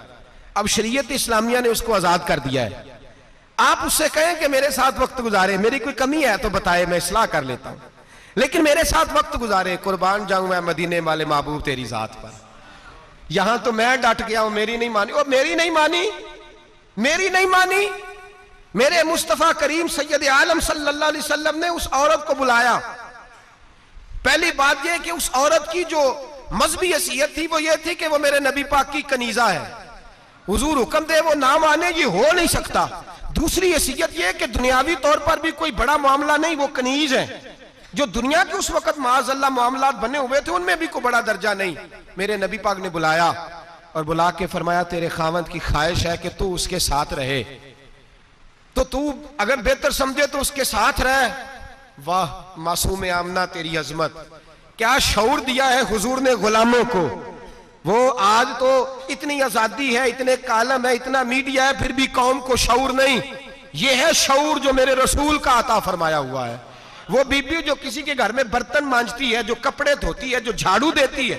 اب شریعت اسلامیہ نے اس کو آزاد کر دیا ہے, آپ اس سے کہیں کہ میرے ساتھ وقت گزارے, میری کوئی کمی ہے تو بتائے, میں اصلاح کر لیتا ہوں, لیکن میرے ساتھ وقت گزارے. قربان جاؤں میں مدینے والے محبوب تیری ذات پر. یہاں تو میں ڈٹ گیا ہوں, میری نہیں مانی. اور میری نہیں مانی, میرے مصطفیٰ کریم سید عالم صلی اللہ علیہ وسلم نے اس عورت کو بلایا. پہلی بات یہ کہ اس عورت کی جو مذہبی حیثیت تھی وہ یہ تھی کہ وہ میرے نبی پاک کی کنیزہ ہے, حضور حکم دے وہ نہ مانے, یہ ہو نہیں سکتا. دوسری حیثیت یہ کہ دنیاوی طور پر بھی کوئی بڑا معاملہ نہیں, وہ کنیز ہے. جو دنیا کے اس وقت معاذ اللہ معاملات بنے ہوئے تھے ان میں بھی کوئی بڑا درجہ نہیں. میرے نبی پاک نے بلایا اور بلا کے فرمایا تیرے خاوند کی خواہش ہے کہ تو اس کے ساتھ رہے, تو اگر بہتر سمجھے تو اس کے ساتھ رہ. واہ معصوم آمنہ تیری عظمت, کیا شعور دیا ہے حضور نے غلاموں کو. وہ آج تو اتنی آزادی ہے, اتنے کالم ہے, اتنا میڈیا ہے, پھر بھی قوم کو شعور نہیں. یہ ہے شعور جو میرے رسول کا عطا فرمایا ہوا ہے. وہ بی بی جو کسی کے گھر میں برتن مانجتی ہے, جو کپڑے دھوتی ہے, جو جھاڑو دیتی ہے,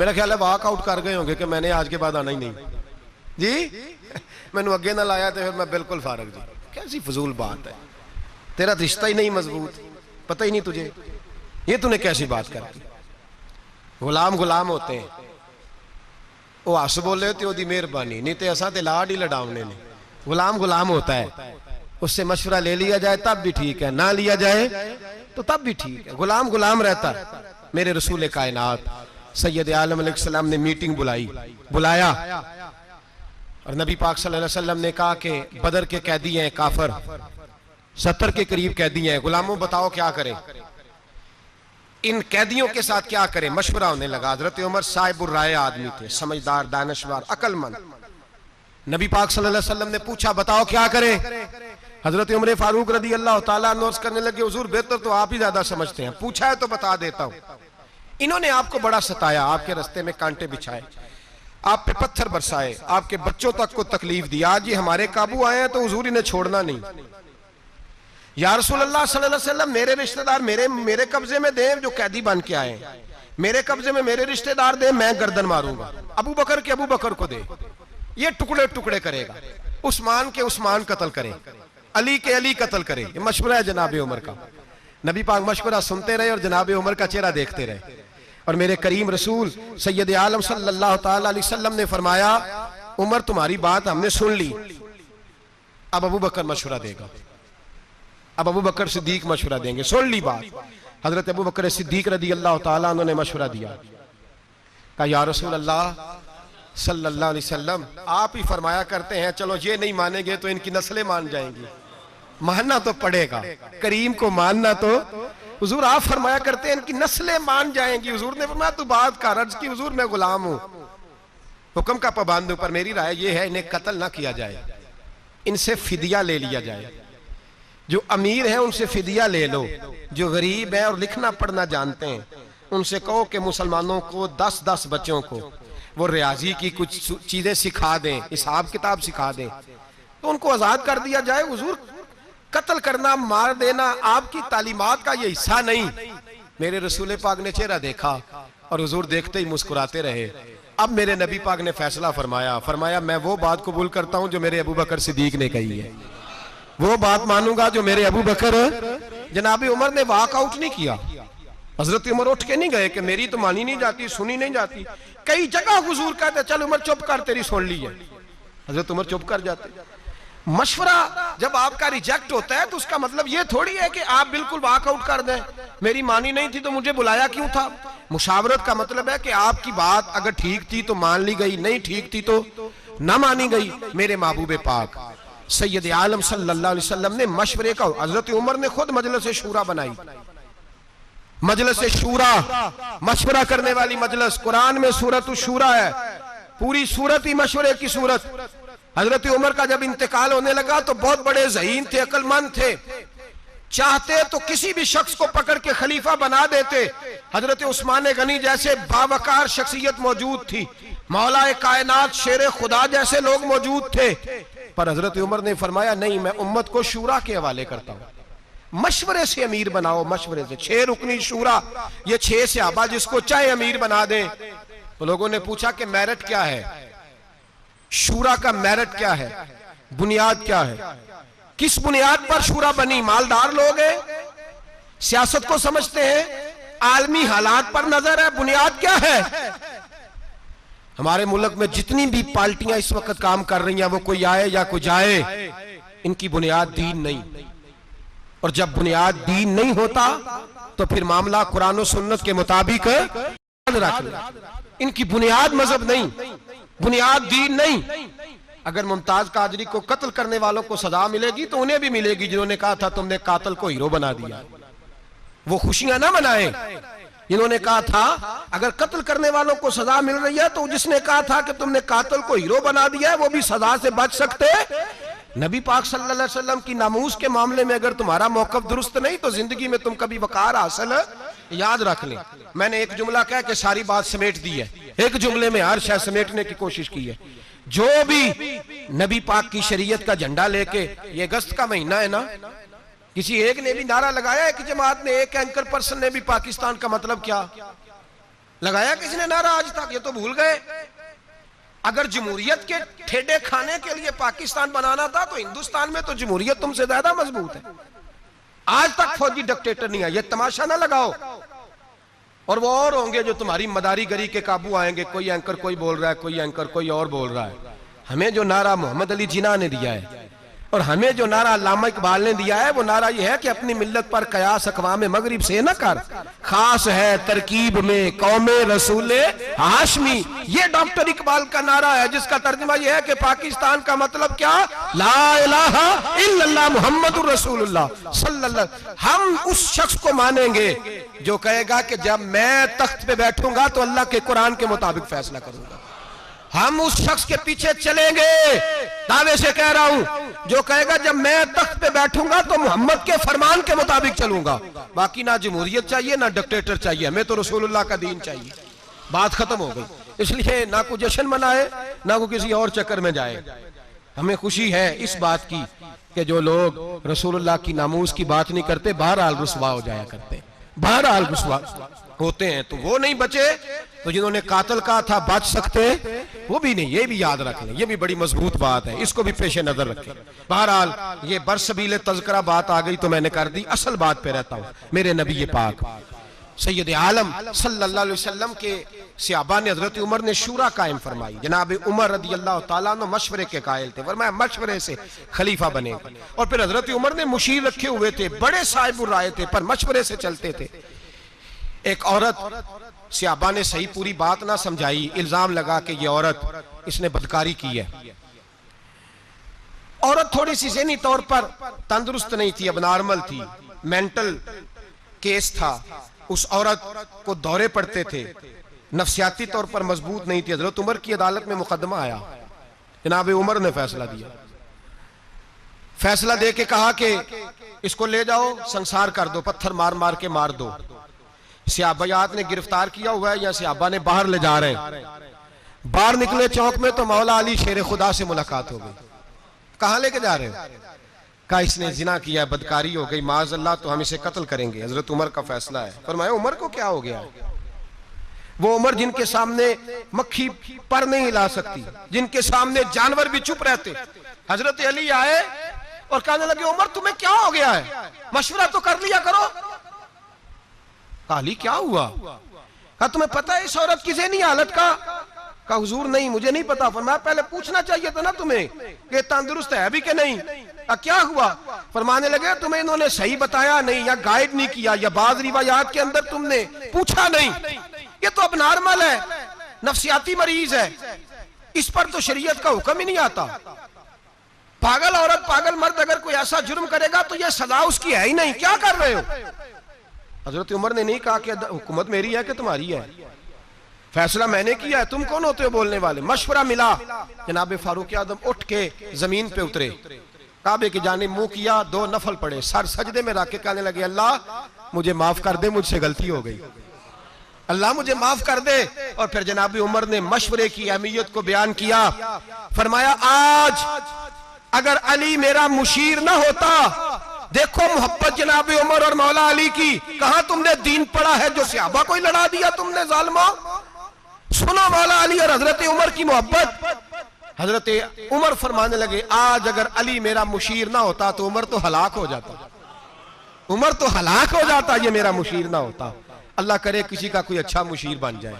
میرا خیال ہے واک آؤٹ کر گئے ہوں گے کہ میں نے آج کے بعد آنا ہی نہیں جی میں نے اگے نہ لایا تو پھر میں بالکل فارغ جی کیسی فضول بات ہے تیرا رشتہ ہی نہیں مضبوط پتہ ہی نہیں تجھے یہ تو نے کیسی بات کر دی غلام غلام ہوتے ہیں وہ ہس بولے تو دی مہربانی نہیں تو اساں تے لاڈ ہی لڈاونے نے غلام غلام ہوتا ہے اس سے مشورہ لے لیا جائے تب بھی ٹھیک ہے نہ لیا جائے تو تب بھی ٹھیک ہے غلام غلام رہتا ہے میرے رسول کائنات سید عالم علیہ السلام نے میٹنگ بلایا اور نبی پاک صلی اللہ علیہ وسلم نے کہا کہ بدر کے قیدی ہیں کافر 70 کے قریب قیدی ہیں غلاموں بتاؤ کیا کریں ان قیدیوں کے ساتھ کیا کریں مشورہ ہونے لگا حضرت عمر صاحب الرائے آدمی تھے سمجھدار دانشور عقل مند نبی پاک صلی اللہ علیہ وسلم نے پوچھا بتاؤ کیا کریں حضرت عمر فاروق رضی اللہ تعالیٰ عنہ عرض کرنے لگے حضور بہتر تو آپ ہی زیادہ سمجھتے ہیں پوچھا ہے تو بتا دیتا ہوں انہوں نے آپ کو بڑا ستایا آپ کے رستے میں کانٹے بچھائے آپ پہ پتھر برسائے آپ کے بچوں تک کو تکلیف دی آج یہ ہمارے قابو آئے ہیں تو حضور انہیں چھوڑنا نہیں یا رسول اللہ صلی اللہ علیہ وسلم میرے رشتہ دار میرے قبضے میں دیں جو قیدی بن کے آئے ہیں میرے قبضے میں میرے رشتہ دار دیں میں گردن ماروں گا ابو بکر کے ابو بکر کو دے یہ ٹکڑے ٹکڑے کرے گا عثمان کے عثمان قتل کرے علی کے علی قتل کرے یہ مشورہ ہے جناب عمر کا نبی پاک مشورہ سنتے رہے اور جناب عمر کا چہرہ دیکھتے رہے اور میرے کریم رسول سید عالم صلی اللہ تعالی علیہ وسلم نے فرمایا عمر تمہاری بات ہم نے سن لی اب ابو بکر مشورہ دے گا اب ابو بکر صدیق مشورہ دیں گے سن لی بات حضرت ابو بکر صدیق رضی اللہ تعالیٰ انہوں نے مشورہ دیا کہا یا رسول اللہ صلی اللہ علیہ وسلم آپ ہی فرمایا کرتے ہیں چلو یہ نہیں مانیں گے تو ان کی نسلیں مان جائیں گی ماننا تو پڑے گا کریم کو ماننا تو حضور آپ فرمایا کرتے ہیں ان کی نسلیں مان جائیں گی حضور نے فرمایا تو بات کا عرض کی حضور میں غلام ہوں حکم کا پابند ہوں پر میری رائے یہ ہے انہیں قتل نہ کیا جائے ان سے فدیہ لے لیا جائے جو امیر ہیں ان سے فدیہ لے لو جو غریب ہیں اور لکھنا پڑھنا جانتے ہیں ان سے کہو کہ مسلمانوں کو 10 بچوں کو وہ ریاضی کی کچھ چیزیں سکھا دیں حساب کتاب سکھا دیں تو ان کو آزاد کر دیا جائے حضور قتل کرنا مار دینا آپ کی تعلیمات کا یہ حصہ نہیں میرے رسول پاک نے چہرہ دیکھا اور حضور دیکھتے ہی مسکراتے رہے اب میرے نبی پاک نے فیصلہ فرمایا میں وہ بات قبول کرتا ہوں جو میرے ابو بکر صدیق نے کہی ہے وہ بات مانوں گا جو میرے ابو بکر جناب عمر نے واک آؤٹ نہیں کیا حضرت عمر اٹھ کے نہیں گئے کہ میری تو مانی نہیں جاتی سنی نہیں جاتی کئی جگہ حضور کہتے چل عمر چپ کر تیری سن لی ہے حضرت عمر چپ کر جاتے مشورہ جب آپ کا ریجیکٹ ہوتا ہے تو اس کا مطلب یہ تھوڑی ہے کہ آپ بالکل واک آؤٹ کر دیں میری مانی نہیں تھی تو مجھے بلایا کیوں تھا مشاورت کا مطلب ہے کہ آپ کی بات اگر ٹھیک تھی تو مان لی گئی نہیں ٹھیک تھی تو نہ مانی گئی میرے محبوب پاک سید عالم صلی اللہ علیہ وسلم نے مشورے کا حضرت عمر نے خود مجلس شورا بنائی مجلس شورا مشورہ کرنے والی مجلس قرآن میں سورۃ الشورا ہے پوری سورت ہی مشورے کی سورت حضرت عمر کا جب انتقال ہونے لگا تو بہت بڑے ذہین تھے عقل مند تھے چاہتے تو کسی بھی شخص کو پکڑ کے خلیفہ بنا دیتے حضرت عثمان غنی جیسے باوقار شخصیت موجود تھی مولا کائنات شیر خدا جیسے لوگ موجود تھے پر حضرت عمر نے فرمایا نہیں میں امت کو شورا کے حوالے کرتا ہوں مشورے سے امیر بناؤ مشورے سے 6 رکنی شورا یہ 6 صحابہ جس کو چاہے امیر بنا دیں تو لوگوں نے پوچھا کہ میرٹ کیا ہے شورا کا میرٹ کیا ہے بنیاد کیا ہے کس بنیاد پر شورا بنی مالدار لوگ ہیں سیاست کو سمجھتے ہیں عالمی حالات پر نظر ہے بنیاد کیا ہے ہمارے ملک میں جتنی بھی پارٹیاں اس وقت کام کر رہی ہیں وہ کوئی آئے یا کوئی جائے ان کی بنیاد دین نہیں اور جب بنیاد دین نہیں ہوتا تو پھر معاملہ قرآن و سنت کے مطابق ان کی بنیاد مذہب نہیں بنیاد دین نہیں اگر ممتاز قادری کو قتل کرنے والوں کو سزا ملے گی تو انہیں بھی ملے گی جنہوں نے کہا تھا تم نے قاتل کو ہیرو بنا دیا وہ خوشیاں نہ منائیں جنہوں نے کہا تھا اگر قتل کرنے والوں کو سزا مل رہی ہے تو جس نے کہا تھا کہ تم نے قاتل کو ہیرو بنا دیا ہے وہ بھی سزا سے بچ سکتے نبی پاک صلی اللہ علیہ وسلم کی ناموس کے معاملے میں اگر تمہارا موقف درست نہیں تو زندگی میں تم کبھی وقار حاصل یاد رکھ لیں میں نے ایک جملہ کہا کہ ساری بات سمیٹ دی ہے ایک جملے میں ہر شے سمیٹنے کی کوشش کی ہے جو بھی نبی پاک کی شریعت کا جھنڈا لے کے یہ اگست کا مہینہ ہے نا کسی ایک نے بھی نعرہ لگایا ایک جماعت نے ایک اینکر پرسن نے بھی پاکستان کا مطلب کیا لگایا کسی نے نعرہ آج تک؟ یہ تو بھول گئے. اگر جمہوریت کے ٹھیڈے کھانے کے لیے پاکستان بنانا تھا تو ہندوستان میں تو جمہوریت تم سے زیادہ مضبوط ہے. آج تک فوجی ڈکٹیٹر نہیں ہے. یہ تماشا نہ لگاؤ. اور وہ اور ہوں گے جو تمہاری مداری گری کے قابو آئیں گے. کوئی اینکر کوئی بول رہا ہے, کوئی اینکر کوئی اور بول رہا ہے. ہمیں جو نعرہ محمد علی جناح نے دیا ہے اور ہمیں جو نعرہ علامہ اقبال نے دیا ہے, وہ نعرہ یہ ہے کہ اپنی ملت پر قیاس اقوام مغرب سے نہ کر, خاص ہے ترکیب میں قوم رسول ہاشمی. یہ ڈاکٹر اقبال کا نعرہ ہے, جس کا ترجمہ یہ ہے کہ پاکستان کا مطلب کیا؟ لا الہ الا اللہ محمد رسول اللہ صلی اللہ. ہم اس شخص کو مانیں گے جو کہے گا کہ جب میں تخت پہ بیٹھوں گا تو اللہ کے قرآن کے مطابق فیصلہ کروں گا. ہم اس شخص کے پیچھے چلیں گے, دعوے سے کہہ رہا ہوں, جو کہے گا جب میں تخت پہ بیٹھوں گا تو محمد کے فرمان کے مطابق چلوں گا. باقی نہ جمہوریت چاہیے نہ ڈکٹیٹر چاہیے, ہمیں تو رسول اللہ کا دین چاہیے. بات ختم ہو گئی. اس لیے نہ کوئی جشن منائے نہ کوئی کسی اور چکر میں جائے. ہمیں خوشی ہے اس بات کی کہ جو لوگ رسول اللہ کی ناموس کی بات نہیں کرتے بہرحال رسوا ہو جایا کرتے ہیں, بہرحال رسوا ہوتے ہیں. تو وہ نہیں بچے تو جنہوں نے قاتل کہا تھا بچ سکتے وہ بھی نہیں. یہ بھی یاد رکھ لیں, یہ بھی بڑی مضبوط بات ہے, اس کو بھی پیش نظر رکھیں. بہرحال یہ برسبیل تذکرہ بات آ گئی تو میں نے کر دی. اصل بات پہ رہتا ہوں. میرے نبی پاک سید عالم صلی اللہ علیہ وسلم کے صحابہ نے حضرت عمر نے شورا قائم فرمائی. جناب عمر رضی اللہ تعالیٰ عنہ مشورے کے قائل تھے, فرمایا مشورے سے خلیفہ بنے گا. اور پھر حضرت عمر نے مشیر رکھے ہوئے تھے, بڑے صاحب الرائے تھے, پر مشورے سے چلتے تھے. ایک عورت صحابہ نے صحیح پوری بات نہ سمجھائی, الزام لگا کہ یہ عورت اس نے بدکاری کی ہے. عورت تھوڑی سی ذہنی طور پر تندرست نہیں تھی, اب نارمل تھی, مینٹل کیس تھا. اس عورت کو دورے پڑتے تھے, نفسیاتی طور پر مضبوط نہیں تھی. حضرت عمر کی عدالت میں مقدمہ آیا, جناب عمر نے فیصلہ دیا. فیصلہ دے کے کہا کہ اس کو لے جاؤ, سنسار کر دو, پتھر مار مار کے مار دو. صحابیات نے گرفتار کیا ہوا ہے یا صحابہ نے باہر لے جا رہے ہیں. باہر نکلے چوک میں تو مولا علی شیر خدا سے ملاقات ہو گئی. کہاں لے کے جا رہے ہیں؟ کہا اس نے زنا کیا ہے, بدکاری ہو گئی, معاذ اللہ, تو ہم اسے قتل کریں گے. حضرت عمر کا فیصلہ ہے. فرمایا عمر کو کیا ہو گیا؟ وہ عمر جن کے سامنے مکھی پر نہیں ہلا سکتی, جن کے سامنے جانور بھی چپ رہتے. حضرت علی آئے اور کہنے لگے عمر تمہیں کیا ہو گیا ہے, مشورہ تو کر لیا کرو. علی کیا ہوا؟ کہا تمہیں پتہ ہے اس عورت کی ذہنی حالت کا؟ کہا حضور نہیں مجھے نہیں پتا. فرمایا پہلے پوچھنا چاہیے تھا نا تمہیں کہ تندرست ہے بھی کہ نہیں. کیا ہوا؟ فرمانے لگے تمہیں انہوں نے صحیح بتایا نہیں, یا گائیڈ نہیں کیا, یا بعض روایات کے اندر تم نے پوچھا نہیں. یہ تو اب نارمل ہے, نفسیاتی مریض ہے, اس پر تو شریعت کا حکم ہی نہیں آتا. پاگل عورت پاگل مرد اگر کوئی ایسا جرم کرے گا تو یہ سزا اس کی ہے ہی نہیں, کیا کر رہے ہو؟ حضرت عمر نے نہیں کہا کہ حکومت میری ہے کہ تمہاری ہے, فیصلہ میں نے کیا ہے, تم کون ہوتے ہو بولنے والے؟ مشورہ ملا. جناب فاروق اعظم اٹھ کے زمین پہ اترے, کعبے کی جانب منہ کیا, 2 نفل پڑے, سر سجدے میں رکھ کے کہنے لگے اللہ مجھے معاف کر دے, مجھ سے غلطی ہو گئی, اللہ مجھے معاف کر دے. اور پھر جناب عمر نے مشورے کی اہمیت کو بیان کیا. فرمایا آج اگر علی میرا مشیر نہ ہوتا, دیکھو محبت جناب عمر اور مولا علی کی, کہاں تم نے دین پڑھا ہے جو صحابہ کو ہی لڑا دیا تم نے ظالموں. سنو مولا علی اور حضرت عمر کی محبت. حضرت عمر فرمانے لگے آج اگر علی میرا مشیر نہ ہوتا تو عمر تو ہلاک ہو جاتا, عمر تو ہلاک ہو جاتا یہ میرا مشیر نہ ہوتا. اللہ کرے کسی کا کوئی اچھا مشیر بن جائے,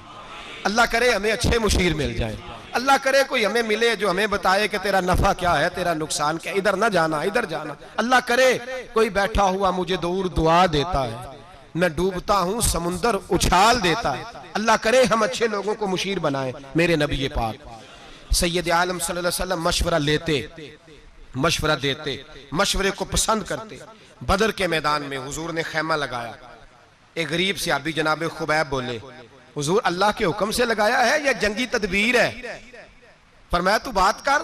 اللہ کرے ہمیں اچھے مشیر مل جائے, اللہ کرے کوئی ہمیں ملے جو ہمیں بتائے کہ تیرا نفع کیا ہے, تیرا نقصان کیا, ادھر نہ جانا ادھر جانا. اللہ کرے کوئی بیٹھا ہوا مجھے دور دعا دیتا ہے, میں ڈوبتا ہوں سمندر اچھال دیتا ہے. اللہ کرے ہم اچھے لوگوں کو مشیر بنائیں. میرے نبی پاک سید عالم صلی اللہ علیہ وسلم مشورہ لیتے, مشورہ دیتے, مشورے کو پسند کرتے. بدر کے میدان میں حضور نے خیمہ لگایا. ایک غریب صحابی جناب خبیب بولے حضور اللہ کے حکم سے لگایا ہے یا جنگی تدبیر ہے؟ فرمایا تو بات کر.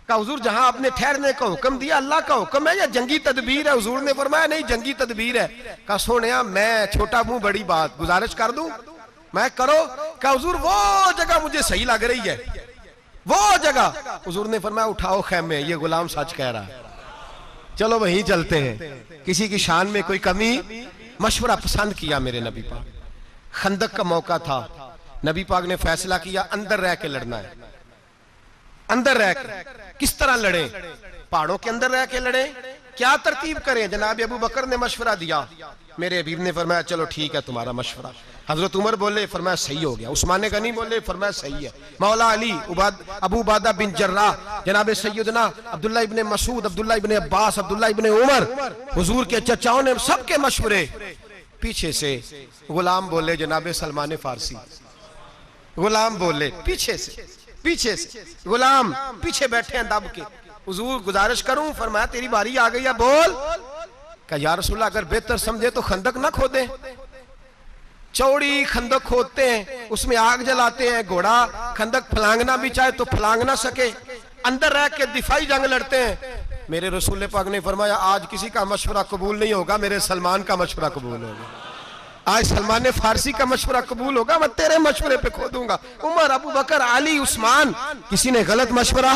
کہا حضور جہاں آپ نے ٹھہرنے کا حکم دیا اللہ کا حکم ہے یا جنگی تدبیر ہے؟ حضور نے فرمایا نہیں جنگی تدبیر ہے. کہا سونیا میں چھوٹا منہ بڑی بات, گزارش کر دوں میں کرو. کہا حضور وہ جگہ مجھے صحیح لگ رہی ہے, وہ جگہ. حضور نے فرمایا اٹھاؤ خیمے, یہ غلام سچ کہہ رہا ہے, چلو وہیں چلتے ہیں, کسی کی شان میں کوئی کمی. مشورہ پسند کیا میرے نبی پاک. خندق کا موقع تھا, نبی پاک نے فیصلہ کیا اندر رہ کے لڑنا ہے. اندر رہ کے کس طرح لڑیں؟ پہاڑوں کے اندر رہ کے لڑیں. کیا ترتیب کریں؟ جناب ابو بکر نے مشورہ دیا. میرے حبیب نے فرمایا چلو ٹھیک ہے تمہارا مشورہ. حضرت عمر بولے، فرمایا صحیح ہو گیا. عثمان غنی بولے، فرمایا صحیح ہے. مولا علی، ابو عبیدہ بن جراح، جناب سیدنا عبداللہ ابن مسعود، عبداللہ ابن عباس، عبداللہ ابن عمر، حضور کے چچاؤں نے سب کے مشورے. پیچھے سے غلام بولے جناب سلمان فارسی. غلام بولے پیچھے سے غلام پیچھے بیٹھے ہیں دب کے. حضور گزارش کروں؟ فرمایا تیری باری آ گئی ہے، بول. کہ یا رسول اللہ اگر بہتر سمجھے تو خندق نہ کھودیں. چوڑی خندق کھودتے ہیں، اس میں آگ جلاتے ہیں. گھوڑا خندق پھلانگنا بھی چاہے تو پھلانگ نہ سکے، اندر رہ کے دفاعی جنگ لڑتے ہیں. میرے رسول پاک نے فرمایا آج کسی کا مشورہ قبول نہیں ہوگا، میرے سلمان کا مشورہ قبول ہوگا. آج سلمان فارسی کا مشورہ قبول ہوگا، میں تیرے مشورے پہ کھودوں گا. عمر، ابو بکر، علی، عثمان، کسی نے غلط مشورہ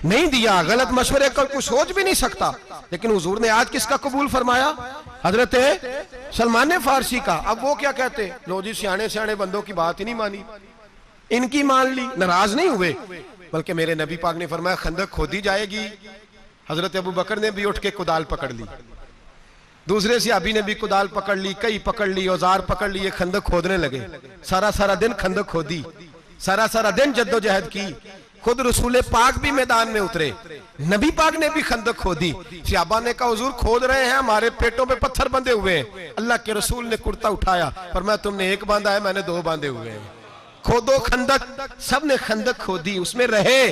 نہیں دیا. غلط مشورے کا کوئی سوچ بھی نہیں سکتا. لیکن حضور نے آج کس کا قبول فرمایا؟ حضرت سلمان فارسی کا. اب وہ کیا کہتے؟ لو جی سیانے بندوں کی بات ہی نہیں مانی، ان کی مان لی. ناراض نہیں ہوئے، بلکہ میرے نبی پاک نے فرمایا خندق کھودی جائے گی. حضرت ابو بکر نے بھی اٹھ کے کدال پکڑ لی. دوسرے صحابی نے بھی کدال پکڑ لی، کئی پکڑ لی، اوزار پکڑ لی، خندق کھودنے لگے. سارا دن خندق کھودی، سارا دن جد و جہد کی. خود رسول پاک بھی میدان میں اترے، نبی پاک نے بھی خندق کھودی. صحابہ نے کہا حضور کھود رہے ہیں، ہمارے پیٹوں پہ پتھر بندھے ہوئے ہیں. اللہ کے رسول نے کرتا اٹھایا، فرمایا تم نے ایک باندھا ہے، میں نے 2 باندھے ہوئے ہیں. کھودو خندق. سب نے خندق کھودی، اس میں رہے.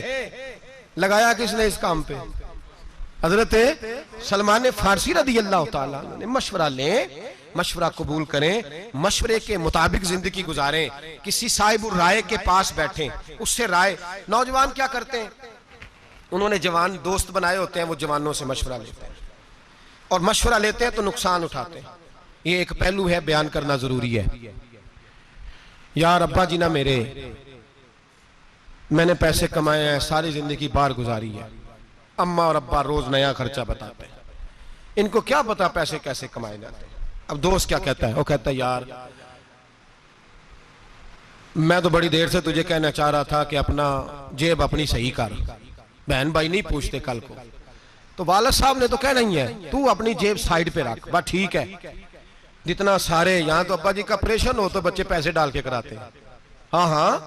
لگایا کس نے اس کام پہ؟ حضرت سلمان فارسی رضی اللہ تعالیٰ نے. مشورہ لیں، مشورہ قبول کریں، مشورے کے مطابق زندگی گزاریں. کسی صاحب الرائے کے پاس بیٹھیں، اس سے رائے. نوجوان کیا کرتے ہیں؟ انہوں نے جوان دوست بنائے ہوتے ہیں، وہ جوانوں سے مشورہ لیتے ہیں، اور مشورہ لیتے ہیں تو نقصان اٹھاتے ہیں. یہ ایک پہلو ہے، بیان کرنا ضروری ہے. یار ابا جی نہ میرے، میں نے پیسے کمائے ہیں، ساری زندگی باہر گزاری ہے. اماں اور ابا روز نیا خرچہ بتاتے ہیں، ان کو کیا پتا پیسے کیسے کمائے جاتے ہیں. اب دوست کیا کہتا ہے؟ وہ کہتا ہے یار میں تو بڑی دیر سے تجھے کہنا چاہ رہا تھا کہ اپنا جیب اپنی صحیح کر. بہن بھائی نہیں پوچھتے کل کو، تو والد صاحب نے تو کہنا ہی ہے تو اپنی جیب سائیڈ پہ رکھ. بات ٹھیک ہے. جتنا سارے یہاں تو ابا جی کا آپریشن ہو تو بچے پیسے ڈال کے کراتے ہیں. ہاں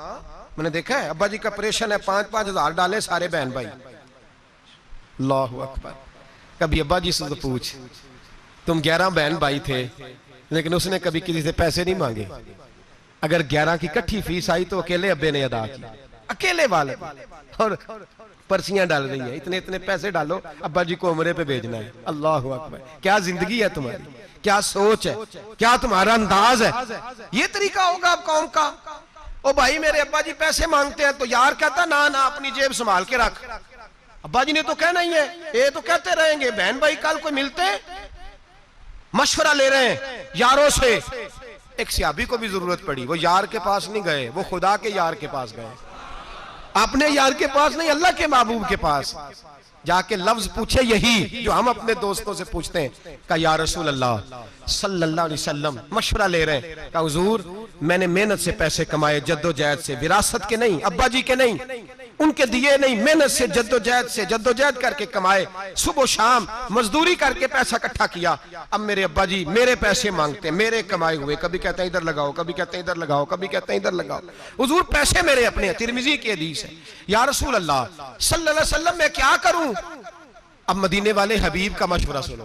میں نے دیکھا ہے، ابا جی کا آپریشن ہے، 5-5 ہزار ڈالے سارے بہن بھائی. اللہ اکبر. کبھی ابا جی سے تو پوچھ، تم 11 بہن بھائی تھے لیکن اس نے کبھی کسی سے پیسے نہیں مانگے. اگر 11 کی کٹھی فیس آئی تو اکیلے ابے نے ادا کی، اکیلے والے. اور پرچیاں ڈال رہی ہیں، اتنے پیسے ڈالو، ابا جی کو عمرے پہ بھیجنا ہے. اللہ اکبر. کیا زندگی ہے تمہاری، کیا سوچ ہے، کیا تمہارا انداز ہے. یہ طریقہ ہوگا اب قوم کا. او بھائی میرے ابا جی پیسے مانگتے ہیں تو یار کہتا نہ اپنی جیب سنبھال کے رکھ. ابا جی نے تو کہنا ہی ہے، یہ تو کہتے رہیں گے. بہن بھائی کل کوئی ملتے مشورہ لے رہے ہیں یاروں سے. ایک صحابی کو بھی ضرورت پڑی، وہ یار کے پاس نہیں گئے، وہ خدا کے یار کے پاس گئے. اپنے یار کے پاس نہیں، اللہ کے محبوب کے پاس جا کے لفظ پوچھے یہی جو ہم اپنے دوستوں سے پوچھتے ہیں. کہا یا رسول اللہ صلی اللہ علیہ وسلم، مشورہ لے رہے ہیں. کہا حضور میں نے محنت سے پیسے کمائے، جد و جہد سے، وراثت کے نہیں، ابا جی کے نہیں، ان کے دیے نہیں، محنت سے جد و جہد کر کے کمائے، صبح و شام مزدوری کر کے پیسہ اکٹھا کیا. اب میرے ابا جی میرے پیسے مانگتے ہیں، میرے کمائے ہوئے. کبھی کہتے ہیں ادھر لگاؤ، کبھی کہتے ہیں ادھر لگاؤ، کبھی کہتے ہیں ادھر لگاؤ. حضور پیسے میرے اپنے ہیں. ترمذی کی حدیث ہے. یا رسول اللہ صلی اللہ علیہ وسلم میں کیا کروں؟ اب مدینے والے حبیب کا مشورہ سنو.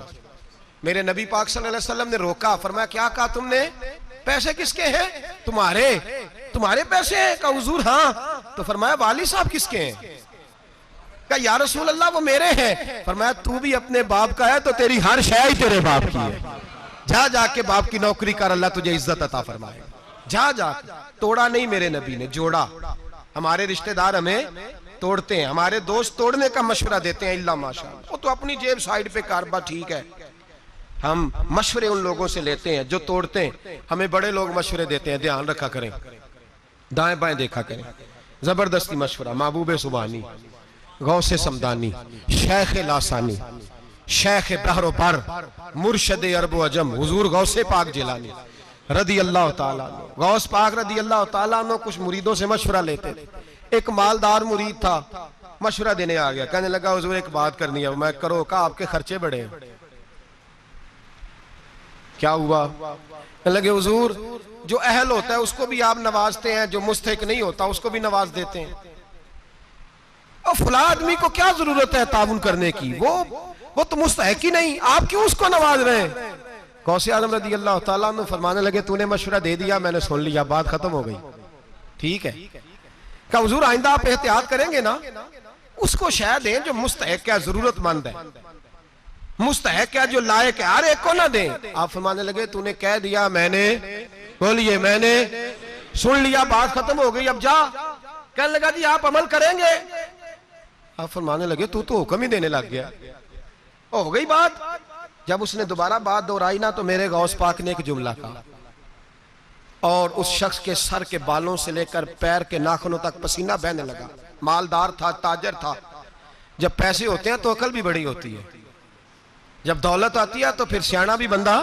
میرے نبی پاک صلی اللہ علیہ وسلم نے روکا، فرمایا کیا کہا تم نے؟ پیسے کس کے ہیں؟ تمہارے پیسے ہیں؟ کہا حضور ہاں. تو فرمایا والی صاحب کس کے ہیں؟ کہا یا رسول اللہ وہ میرے ہیں. فرمایا تو بھی اپنے باپ کا ہے تو تیری ہر شے ہی تیرے باپ کی ہے. جا کے باپ کی نوکری کر، اللہ تجھے عزت عطا فرمائے. جا توڑا نہیں میرے نبی نے، جوڑا. ہمارے رشتہ دار ہمیں توڑتے ہیں، ہمارے دوست توڑنے کا مشورہ دیتے ہیں، اللہ ماشاءاللہ. وہ تو اپنی جیب سائیڈ پہ کاربا ٹھیک ہے. ہم مشورے ان لوگوں سے لیتے ہیں جو توڑتے ہیں. ہمیں بڑے لوگ مشورے دیتے ہیں، دھیان رکھا کریں، دائیں بائیں دیکھا کریں. زبردستی مشورہ. محبوب سبحانی، غوث سمدانی، شیخ لاسانی، شیخ بحر و بر، مرشد عرب و عجم، حضور غوث پاک جیلانی، رضی اللہ تعالیٰ عنہ، غوث پاک رضی اللہ تعالیٰ عنہ کچھ مریدوں سے مشورہ لیتے تھے. ایک مالدار مرید تھا، مشورہ دینے آ گیا، کہنے لگا حضور ایک بات کرنی ہے. میں کرو، کہا آپ کے خرچے بڑے ہیں. کیا ہوا؟ کہنے لگے حضور جو اہل ہوتا ہے اس کو بھی آپ نوازتے ہیں، جو مستحق نہیں ہوتا اس کو بھی نواز دیتے ہیں. اور فلاں آدمی کو کیا ضرورت ہے تعاون کرنے کی، وہ تو مستحق ہی نہیں، آپ کیوں اس کو نواز رہے ہیں؟ غوث اعظم رضی اللہ تعالیٰ عنہ فرمانے لگے تو نے مشورہ دے دیا، میں نے سن لیا، بات ختم ہو گئی. ٹھیک ہے. کہا حضور آئندہ آپ احتیاط کریں گے نا، اس کو شے دیں جو مستحق ہے، ضرورت مند ہے، مستحق ہے، جو لائق ہے، ہر ایک کو نہ دیں. آپ فرمانے لگے تو نے کہہ دیا، میں نے بولیے میں نے سن لیا، بات ختم ہو گئی، اب جا. کہنے لگا جی آپ عمل کریں گے؟ آپ فرمانے لگے تو حکم ہی دینے لگ گیا، ہو گئی بات. جب اس نے دوبارہ بات دہرائی نا تو میرے غوث پاک نے ایک جملہ کہا، اور اس شخص کے سر کے بالوں سے لے کر پیر کے ناخنوں تک پسینہ بہنے لگا. مالدار تھا، تاجر تھا. جب پیسے ہوتے ہیں تو عقل بھی بڑی ہوتی ہے، جب دولت آتی ہے تو پھر سیانا بھی بندہ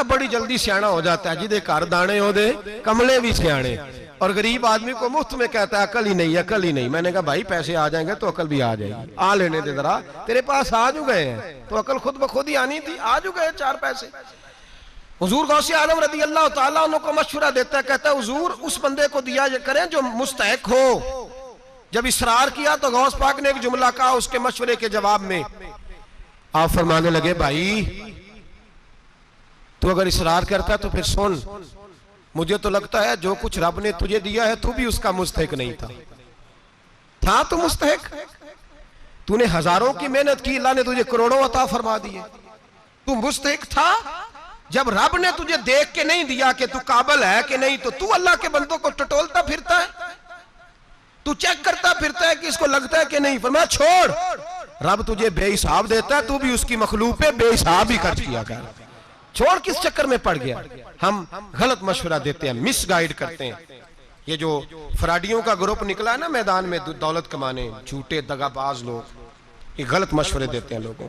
بڑی جلدی سیانا ہو جاتا ہے. جدے گھر دانے ہو دے کملے بھی سیانے. اور غریب آدمی کو مفت میں کہتا ہے عقل ہی نہیں، عقل ہی نہیں. میں نے کہا بھائی پیسے آ جائیں گے تو عقل بھی آ جائے گی، آ لینے دے ذرا، تیرے پاس آ جو گئے ہیں تو عقل خود بخود ہی آنی تھی، آ جو گئے 4 پیسے. حضور غوث اعظم رضی اللہ تعالیٰ عنہ کو مشورہ دیتا ہے، کہتا ہے حضور اس بندے کو دیا کریں جو مستحق ہو. جب اصرار کیا تو غوث پاک نے ایک جملہ کہا اس کے مشورے کے جواب میں. آپ فرمانے لگے بھائی تو اگر اصرار کرتا تو پھر سن، مجھے تو لگتا ہے جو کچھ رب نے تجھے دیا ہے تو بھی اس کا مستحق نہیں تھا تو مستحق. تو نے ہزاروں کی محنت کی، اللہ نے تجھے کروڑوں عطا فرما دیے، تو مستحق تھا. جب رب نے تجھے دیکھ کے نہیں دیا کہ تو قابل ہے کہ نہیں، تو اللہ کے بندوں کو ٹٹولتا پھرتا ہے، تو چیک کرتا پھرتا ہے کہ اس کو لگتا ہے کہ نہیں. فرمایا چھوڑ، رب تجھے بے حساب دیتا ہے، تو بھی اس کی مخلوق پہ بے حساب ہی خرچ کیا کر. چھوڑ، کس چکر میں پڑ گیا. ہم غلط مشورہ دیتے ہیں، مس گائیڈ کرتے ہیں. یہ جو فراڈیوں کا گروپ نکلا ہے نا میدان میں دولت کمانے، جھوٹے دغا باز لوگ، یہ غلط مشورے دیتے ہیں لوگوں.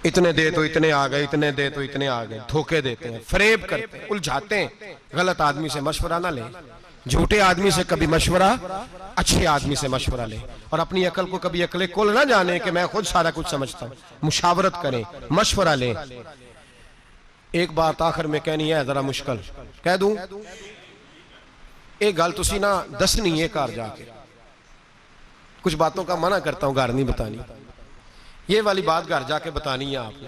اتنے دے تو اتنے آ گئے، اتنے دے تو اتنے آ گئے. دھوکے دیتے ہیں، فریب کرتے ہیں، الجھاتے ہیں. غلط آدمی سے مشورہ نہ لیں، جھوٹے آدمی سے کبھی مشورہ، اچھے آدمی سے مشورہ لیں. اور اپنی عقل کو کبھی عقل کل نہ جانے کہ میں خود سارا کچھ سمجھتا ہوں. مشاورت کریں، مشورہ لیں. ایک بات آخر میں کہنی ہے، ذرا مشکل کہہ دوں. ایک گل تسی نہ دسنی ہے گھر جا کے، کچھ باتوں کا منع کرتا ہوں، گھر نہیں بتانی. یہ والی بات گھر جا کے بتانی ہے آپ نے.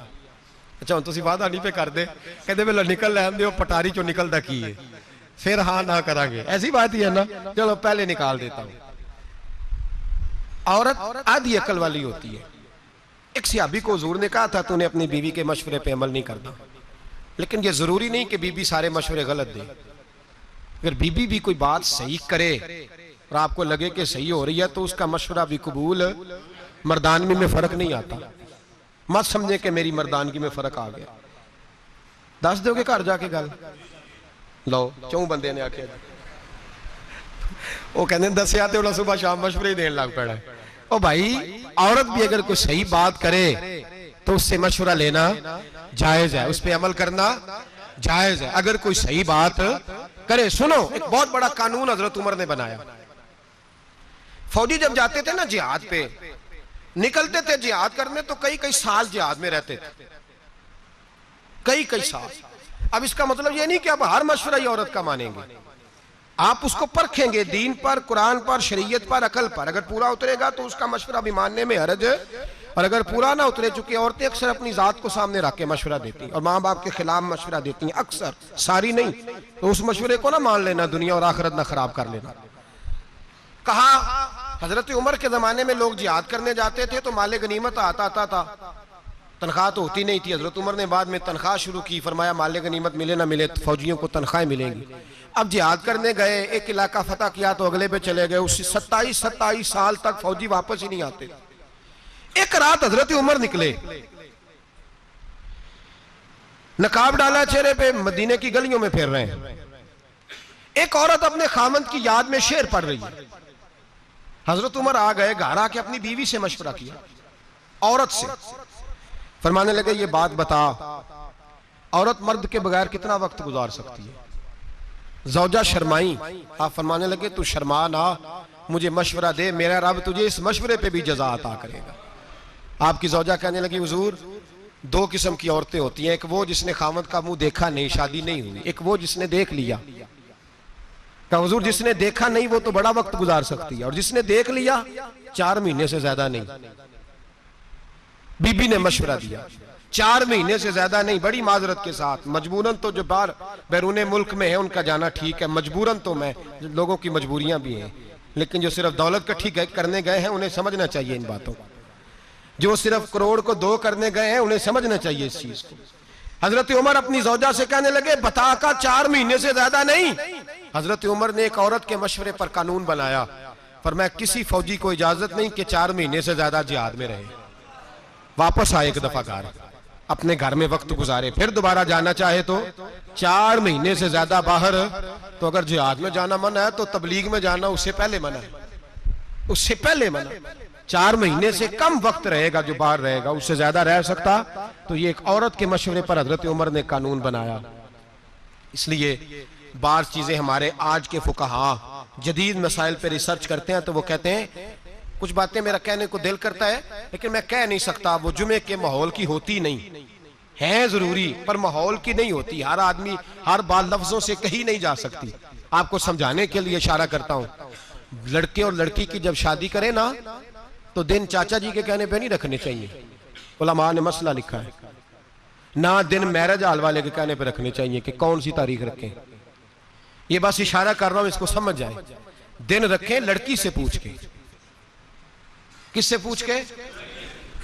اچھا ہوں تسی بات آنی پہ کر دے، کہتے بے نکل لین دے، پٹاری چو نکل دا کی ہے، پھر ہاں نہ کریں گے. ایسی بات ہی ہے نا، چلو پہلے نکال دیتا ہوں. عورت آدھی عقل والی ہوتی ہے. ایک صحابی کو حضور نے کہا تھا تو نے اپنی بیوی کے مشورے پہ عمل نہیں کرنا. لیکن یہ ضروری نہیں کہ بی بی سارے مشورے غلط دے. اگر بی بی بھی کوئی بات صحیح کرے اور آپ کو لگے کہ صحیح ہو رہی ہے تو اس کا مشورہ بھی قبول. مردانگی میں فرق نہیں آتا. مت سمجھے کہ میری مردانگی میں فرق آ گیا. دس دو گے گھر جا کے گل لو. چوں بندے نے آکھیا وہ کہنے دسیا تے انہاں صبح شام مشورے ہی دین لگ پڑا. او بھائی عورت بھی اگر کوئی صحیح بات کرے تو اس سے مشورہ لینا جائز ہے، اس پہ عمل کرنا جائز ہے. اگر کوئی صحیح بات کرے. سنو ایک بہت بڑا قانون حضرت عمر نے بنایا. فوجی جب جاتے تھے نا جہاد پہ، نکلتے تھے جہاد کرنے تو کئی سال جہاد میں رہتے تھے، کئی سال. اب اس کا مطلب یہ نہیں کہ اب ہر مشورہ ہی عورت کا مانیں گے. آپ اس کو پرکھیں گے دین پر، قرآن پر، شریعت پر، عقل پر. اگر پورا اترے گا تو اس کا مشورہ بھی ماننے میں حرج ہے، اور اگر پورا نہ اترے، چونکہ عورتیں اکثر اپنی ذات کو سامنے رکھ کے مشورہ دیتی ہیں اور ماں باپ کے خلاف مشورہ دیتی ہیں، اکثر، ساری نہیں. تو اس مشورے کو نہ مان لینا، دنیا اور آخرت نہ خراب کر لینا. کہا حضرت عمر کے زمانے میں لوگ جہاد کرنے جاتے تھے تو مال غنیمت آتا تھا، تنخواہ تو ہوتی نہیں تھی. حضرت عمر نے بعد میں تنخواہ شروع کی. فرمایا مال غنیمت ملے نہ ملے فوجیوں کو تنخواہیں ملیں گی. اب جہاد کرنے گئے، ایک علاقہ فتح کیا تو اگلے پہ چلے گئے. اس 27 سال تک فوجی واپس ہی نہیں آتے. ایک رات حضرت عمر نکلے، نقاب ڈالا چہرے پہ، مدینے کی گلیوں میں پھر رہے ہیں. ایک عورت اپنے خامند کی یاد میں شعر پڑھ رہی ہے. حضرت عمر آ گئے، گھر آ کے اپنی بیوی سے مشورہ کیا، عورت سے. فرمانے لگے یہ بات بتا، عورت مرد کے بغیر کتنا وقت گزار سکتی ہے؟ زوجہ شرمائی، آپ فرمانے لگے تو شرما نہ، مجھے مشورہ دے، میرا رب تجھے اس مشورے پہ بھی جزا عطا کرے گا۔ آپ کی زوجہ کہنے لگی حضور دو قسم کی عورتیں ہوتی ہیں، ایک وہ جس نے خاوند کا منہ دیکھا نہیں، شادی نہیں ہوئی، ایک وہ جس نے دیکھ لیا۔ کہ حضور جس نے دیکھا نہیں وہ تو بڑا وقت گزار سکتی ہے، اور جس نے دیکھ لیا 4 مہینے سے زیادہ نہیں۔ بی بی نے مشورہ دیا 4 مہینے سے زیادہ نہیں، بڑی معذرت کے ساتھ، مجبوراً تو جو باہر بیرون ملک میں ہے ان کا جانا ٹھیک ہے، مجبوراً تو میں، لوگوں کی مجبوریاں بھی ہیں، لیکن جو صرف دولت کٹھی کرنے گئے ہیں انہیں سمجھنا چاہیے ان باتوں کو، جو صرف کروڑ کو 2 کرنے گئے ہیں انہیں سمجھنا چاہیے اس چیز کو۔ حضرت عمر اپنی زوجہ سے کہنے لگے بتا کا 4 مہینے سے زیادہ نہیں۔ حضرت عمر نے ایک عورت کے مشورے پر قانون بنایا، فرمایا کسی فوجی کو اجازت نہیں کہ 4 مہینے سے زیادہ جہاد میں رہے، واپس آئے ایک دفعہ گھر، اپنے گھر میں وقت گزارے، پھر دوبارہ جانا چاہے تو 4 مہینے سے زیادہ باہر، تو اگر جہاد میں جانا منع ہے تو تبلیغ میں جانا اس سے پہلے منع ہے، اس سے پہلے منع۔ 4 مہینے سے کم وقت رہے گا جو باہر رہے گا، اس سے زیادہ رہ سکتا، تو یہ ایک عورت کے مشورے پر حضرت عمر نے قانون بنایا۔ اس لیے بعض چیزیں ہمارے آج کے فقہاء جدید مسائل پہ ریسرچ کرتے ہیں تو وہ کہتے ہیں کچھ باتیں میرا کہنے کو دل کرتا ہے لیکن میں کہہ نہیں سکتا، وہ جمعے کے ماحول کی ہوتی نہیں ہیں، ضروری پر ماحول کی نہیں ہوتی، ہر آدمی ہر بات لفظوں سے کہی نہیں جا سکتی۔ آپ کو سمجھانے کے لیے اشارہ کرتا ہوں، لڑکے اور لڑکی کی جب شادی کرے نا تو دن چاچا جی کے کہنے پہ نہیں رکھنے چاہیے، علماء نے مسئلہ لکھا ہے، نہ دن میرج ہال والے کے کہنے پہ رکھنے چاہیے کہ کون سی تاریخ رکھیں۔ یہ بس اشارہ کر رہا ہوں، اس کو سمجھ جائیں۔ دن رکھیں لڑکی سے پوچھ کے، کس سے پوچھ کے؟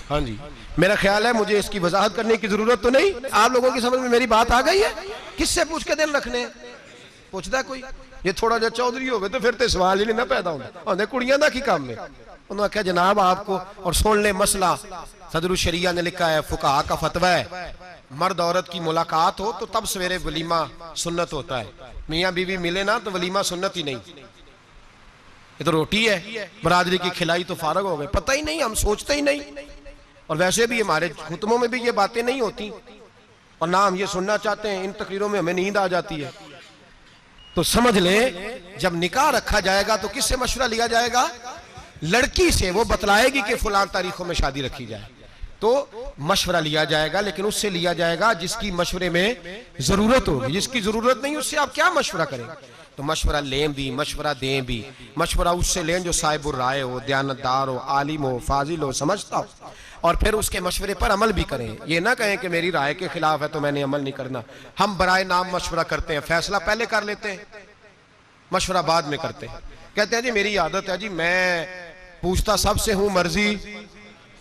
ہاں جی، میرا خیال ہے مجھے اس کی وضاحت کرنے کی ضرورت تو نہیں، آپ لوگوں کی سمجھ میں میری بات آ گئی ہے؟ کس سے پوچھ کے دن رکھنے؟ پوچھتا ہے کوئی؟ یہ تھوڑا جا چودھری ہو گئے تو پھر تو سوال ہی نہیں نہ پیدا ہونے کڑیاں دا کی کام میں۔ انہوں نے کہا جناب آپ کو، اور سن لیں مسئلہ صدر الشریعہ نے لکھا ہے، فقہاء کا فتویٰ ہے، مرد عورت کی ملاقات ہو تو تب سویرے ولیمہ سنت ہوتا ہے، میاں بیوی ملے نا تو ولیمہ سنت ہی نہیں، یہ تو روٹی ہے برادری کی کھلائی تو فارغ ہو گئے، پتہ ہی نہیں، ہم سوچتے ہی نہیں، اور ویسے بھی ہمارے خطبوں میں بھی یہ باتیں نہیں ہوتی، اور نہ ہم یہ سننا چاہتے ہیں، ان تقریروں میں ہمیں نیند آ جاتی ہے۔ تو سمجھ لیں جب نکاح رکھا جائے گا تو کس سے مشورہ لیا جائے گا؟ لڑکی سے، وہ بتلائے گی کہ فلان تاریخوں میں شادی رکھی جائے تو مشورہ لیا جائے گا، لیکن اس سے لیا جائے گا جس کی مشورے میں ضرورت ہوگی، جس کی ضرورت نہیں اس سے آپ کیا مشورہ کریں؟ تو مشورہ لیں بھی، مشورہ دیں بھی، مشورہ اس سے لیں جو صاحب الرائے ہو، دیانتدار ہو، عالم ہو، فاضل ہو، سمجھتا ہو، اور پھر اس کے مشورے پر عمل بھی کریں۔ یہ نہ کہیں کہ میری رائے کے خلاف ہے تو میں نے عمل نہیں کرنا۔ ہم برائے نام مشورہ کرتے ہیں، فیصلہ پہلے کر لیتے ہیں، مشورہ بعد میں کرتے ہیں، کہتے ہیں جی میری عادت ہے جی میں پوچھتا سب سے ہوں مرضی،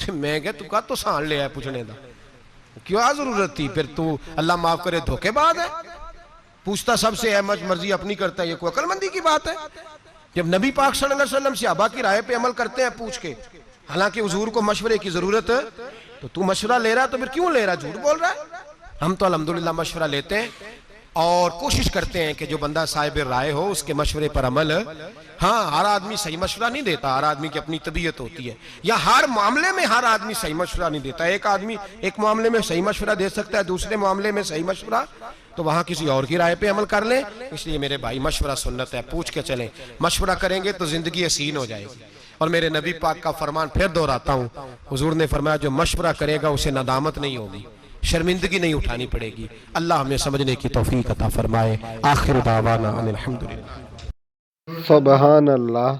میں کہ تو کا تو سان لے ہے پوچھنے دا، کیا ضرورت تھی؟ پھر تو اللہ معاف کرے دھوکے بعد ہے، پوچھتا سب سے ہے مرضی اپنی کرتا ہے، یہ کوئی عقل مندی کی بات ہے؟ جب نبی پاک صلی اللہ علیہ وسلم صحابہ کی رائے پہ عمل کرتے ہیں پوچھ کے، حالانکہ حضور کو مشورے کی ضرورت ہے، تو مشورہ لے رہا تو پھر کیوں لے رہا؟ جھوٹ بول رہا ہے۔ ہم تو الحمدللہ مشورہ لیتے ہیں اور کوشش کرتے ہیں کہ جو بندہ صاحب رائے ہو اس کے مشورے پر عمل۔ ہاں ہر آدمی صحیح مشورہ نہیں دیتا، ہر آدمی کی اپنی طبیعت ہوتی ہے، یا ہر معاملے میں ہر آدمی صحیح مشورہ نہیں دیتا۔ ایک آدمی ایک معاملے میں صحیح مشورہ دے سکتا ہے، دوسرے معاملے میں صحیح مشورہ تو وہاں کسی اور کی رائے پہ عمل کر لیں۔ اس لیے میرے بھائی مشورہ سنت ہے، پوچھ کے چلیں، مشورہ کریں گے تو زندگی حسین ہو جائے گی۔ اور میرے نبی پاک کا فرمان پھر دہراتا ہوں، حضور نے فرمایا جو مشورہ کرے گا اسے ندامت نہیں ہوگی، شرمندگی نہیں اٹھانی پڑے گی۔ اللہ ہمیں سمجھنے کی توفیق عطا فرمائے۔ آخر دعوانا ان الحمدللہ۔ سبحان اللہ۔